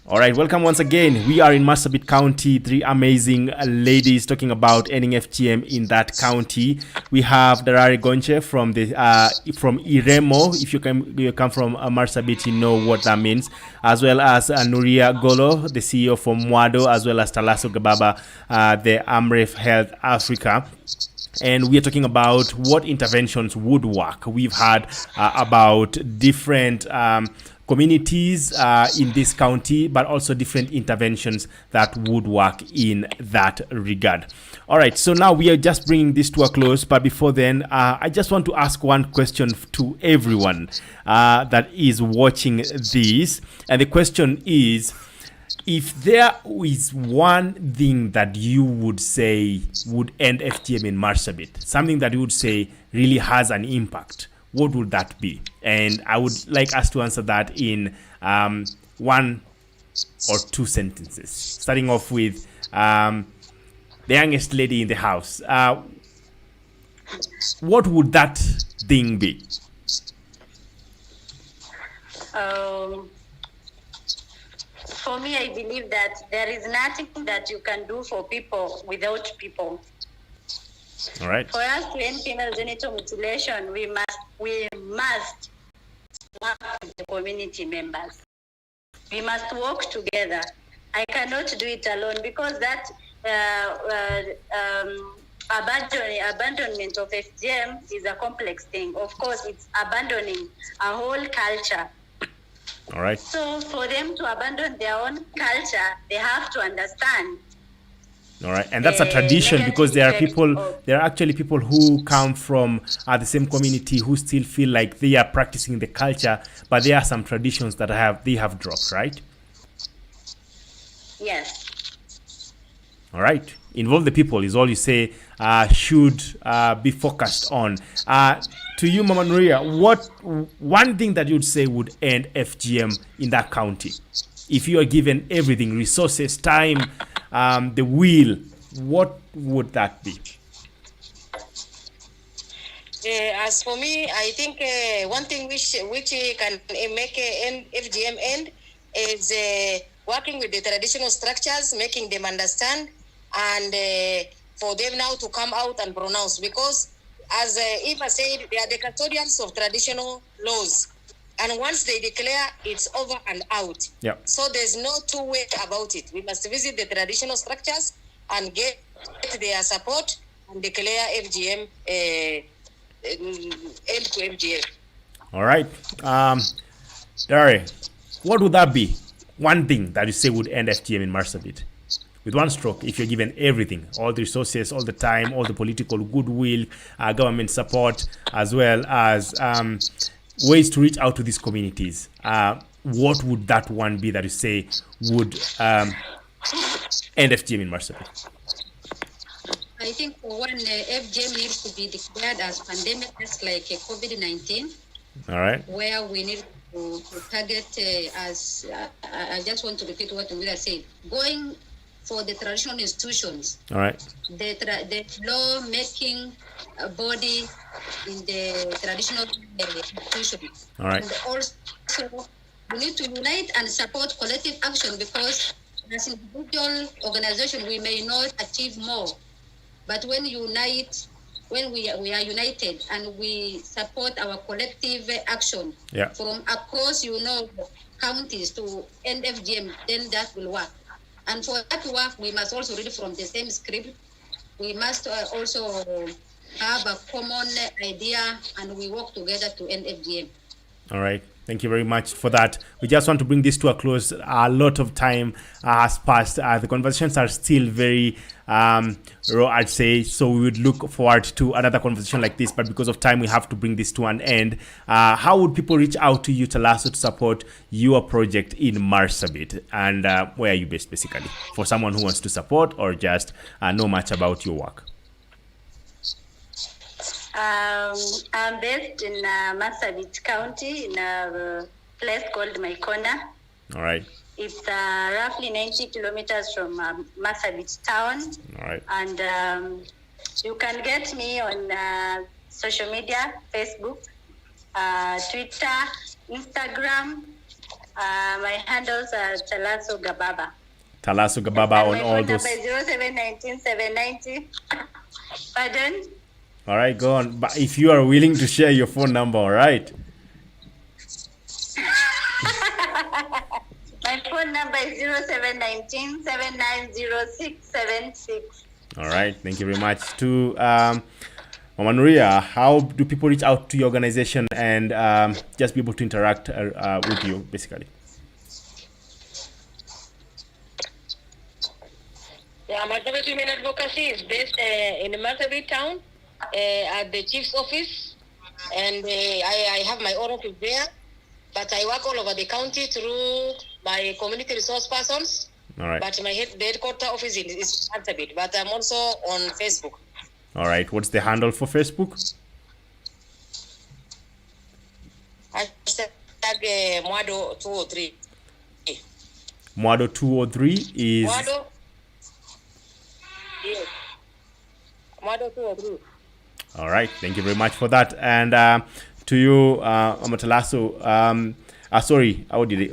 Speaker 1: All right, welcome once again. We are in Marsabit County. 3 amazing ladies talking about ending FGM in that county. We have Darare Gonche from IREMO. If you come from Marsabit, you know what that means. As well as Nuria Gollo, the CEO for MWADO, as well as Talaso Gababa, the Amref Health Africa. And we are talking about what interventions would work. We've had about different communities in this county, but also different interventions that would work in that regard. All right, so now we are just bringing this to a close, but before then, I just want to ask one question to everyone that is watching this, and the question is, if there is one thing that you would say would end FGM in Marsabit, something that you would say really has an impact, what would that be? And I would like us to answer that in 1 or 2 sentences, starting off with the youngest lady in the house. What would that thing be?
Speaker 3: For me, I believe that there is nothing that you can do for people without people.
Speaker 1: All right.
Speaker 3: For us to end female genital mutilation, we must work with the community members. We must work together. I cannot do it alone because that abandonment of FGM is a complex thing. Of course, it's abandoning a whole culture.
Speaker 1: All right.
Speaker 3: So for them to abandon their own culture, they have to understand.
Speaker 1: All right, and that's a tradition because there are actually people who come from the same community who still feel like they are practicing the culture, but there are some traditions that they have dropped, right?
Speaker 3: Yes.
Speaker 1: All right, involve the people is all you say should be focused on. To you, Mama Nuria, what one thing that you'd say would end FGM in that county? If you are given everything, resources, time, the will, what would that be?
Speaker 5: As for me, I think one thing which can make FGM end is working with the traditional structures, making them understand, and for them now to come out and pronounce. Because, as Eva said, they are the custodians of traditional laws. And once they declare, it's over and out.
Speaker 1: Yep.
Speaker 5: So there's no two way about it. We must visit the traditional structures and get their support and declare FGM end to FGM.
Speaker 1: All right. Darare, what would that be? one thing that you say would end FGM in Marsabit? With one stroke, if you're given everything, all the resources, all the time, all the political goodwill, government support, as well as ways to reach out to these communities, what would that one be that you say would end FGM in Marsabit?
Speaker 4: I think for one, FGM needs to be declared as pandemic, just like COVID-19.
Speaker 1: All right.
Speaker 4: Where we need to target as I just want to repeat what Nuria said. Going for the traditional institutions.
Speaker 1: All right.
Speaker 4: The law-making body in the traditional institutions.
Speaker 1: All right.
Speaker 4: And also, we need to unite and support collective action, because as individual organization, we may not achieve more. But when we are united and we support our collective action from across, counties to end FGM, then that will work. And for that to work, we must also read from the same script. We must also have a common idea, and we work together to end FGM.
Speaker 1: All right. Thank you very much for that. We just want to bring this to a close. A lot of time has passed. The conversations are still very raw, I'd say. So we would look forward to another conversation like this. But because of time, we have to bring this to an end. How would people reach out to you, Talaso, to support your project in Marsabit? And where are you based, basically, for someone who wants to support or just know much about your work?
Speaker 3: I'm based in Marsabit County in a place called Maikona.
Speaker 1: All right.
Speaker 3: It's roughly 90 kilometers from Marsabit town.
Speaker 1: All right.
Speaker 3: And you can get me on social media, Facebook, Twitter, Instagram. My handles are Talaso Gababa.
Speaker 1: Talaso Gababa on all those.
Speaker 3: My phone number is 0719 790. Pardon?
Speaker 1: All right, go on. But if you are willing to share your phone number, all right?
Speaker 3: My phone number is 0719 790676.
Speaker 1: All right, thank you very much. To Mama Nuria, how do people reach out to your organization and just be able to interact with you, basically?
Speaker 5: Yeah, Marsabit Women Advocacy is based in Marsabit town. At the chief's office, and I have my own office there, but I work all over the county through my community resource persons.
Speaker 1: All right.
Speaker 5: But my headquarter office is Marsabit, but I'm also on Facebook.
Speaker 1: All right. What's the handle for Facebook?
Speaker 5: Hashtag MWADO 203.
Speaker 1: MWADO 203 is...
Speaker 5: MWADO. Yes. MWADO 203.
Speaker 1: All right, thank you very much for that. And to you, Talaso, sorry, how did it?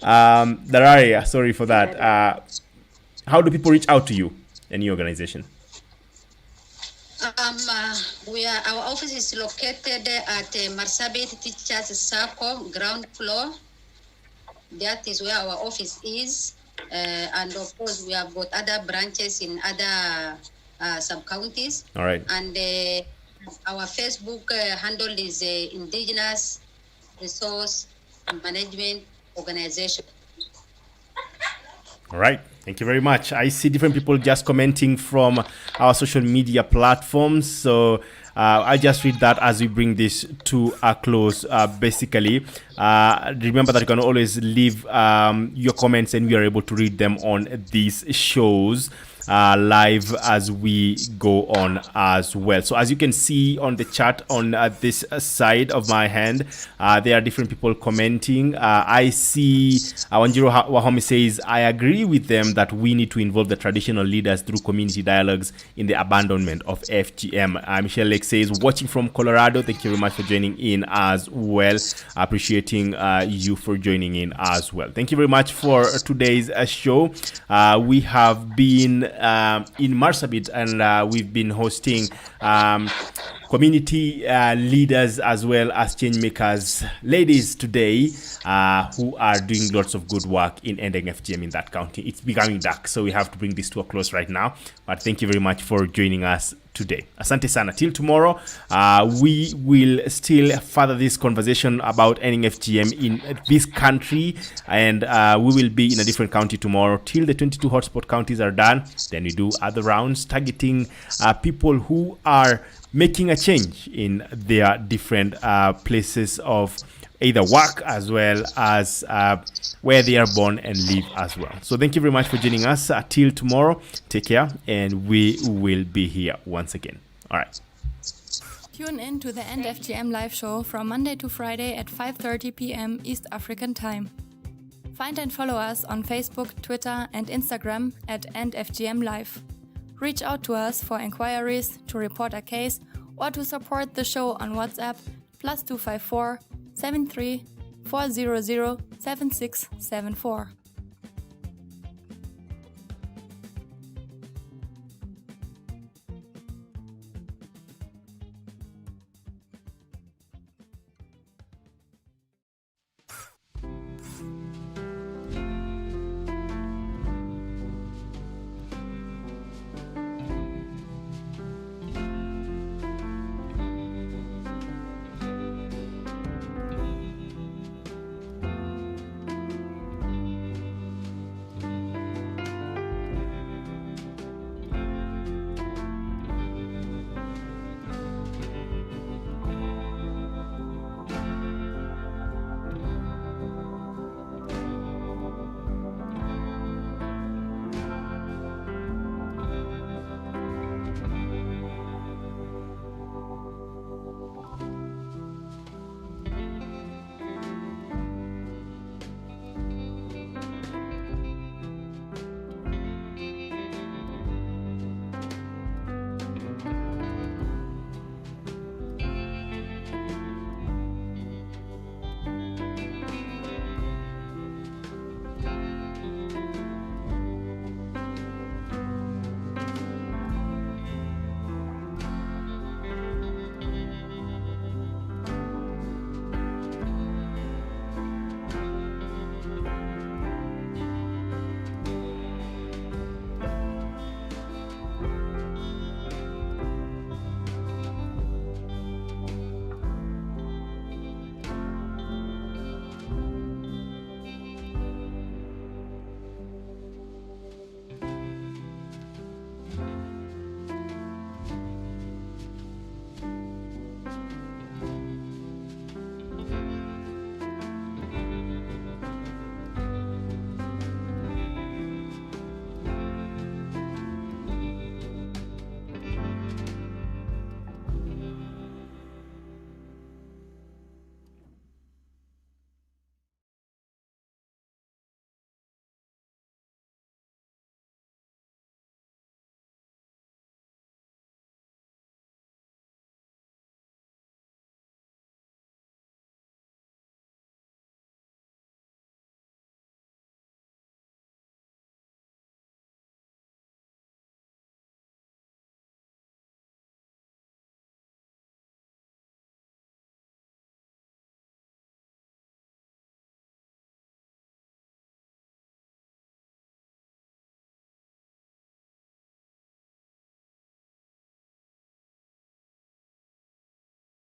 Speaker 1: Darare, sorry for that. How do people reach out to you and your organization?
Speaker 4: Our office is located at Marsabit Teachers Circle, ground floor. That is where our office is. And of course, we have got other branches in other sub-counties.
Speaker 1: All right.
Speaker 4: And our Facebook handle is Indigenous Resource Management Organization.
Speaker 1: All right. Thank you very much. I see different people just commenting from our social media platforms. So I'll just read that as we bring this to a close. Basically, remember that you can always leave your comments and we are able to read them on these shows live as we go on as well. So as you can see on the chat on this side of my hand, there are different people commenting. I see Wanjiro Wahome says, I agree with them that we need to involve the traditional leaders through community dialogues in the abandonment of FGM. Michelle Lake says, watching from Colorado, thank you very much for joining in as well. Appreciating you for joining in as well. Thank you very much for today's show. We have been in Marsabit and we've been hosting community leaders as well as change makers, ladies today who are doing lots of good work in ending FGM in that county. It's becoming dark, so we have to bring this to a close right now. But thank you very much for joining us today. Asante sana. Till tomorrow, we will still further this conversation about ending FGM in this country, and we will be in a different county tomorrow till the 22 hotspot counties are done. Then we do other rounds targeting people who are making a change in their different places of either work as well as where they are born and live as well. So thank you very much for joining us. Till tomorrow, take care, and we will be here once again. All right.
Speaker 2: Tune in to the End FGM live show from Monday to Friday at 5:30 p.m. East African Time. Find and follow us on Facebook, Twitter, and Instagram at End FGM Live. Reach out to us for inquiries, to report a case, or to support the show on WhatsApp +254 73 400 7674.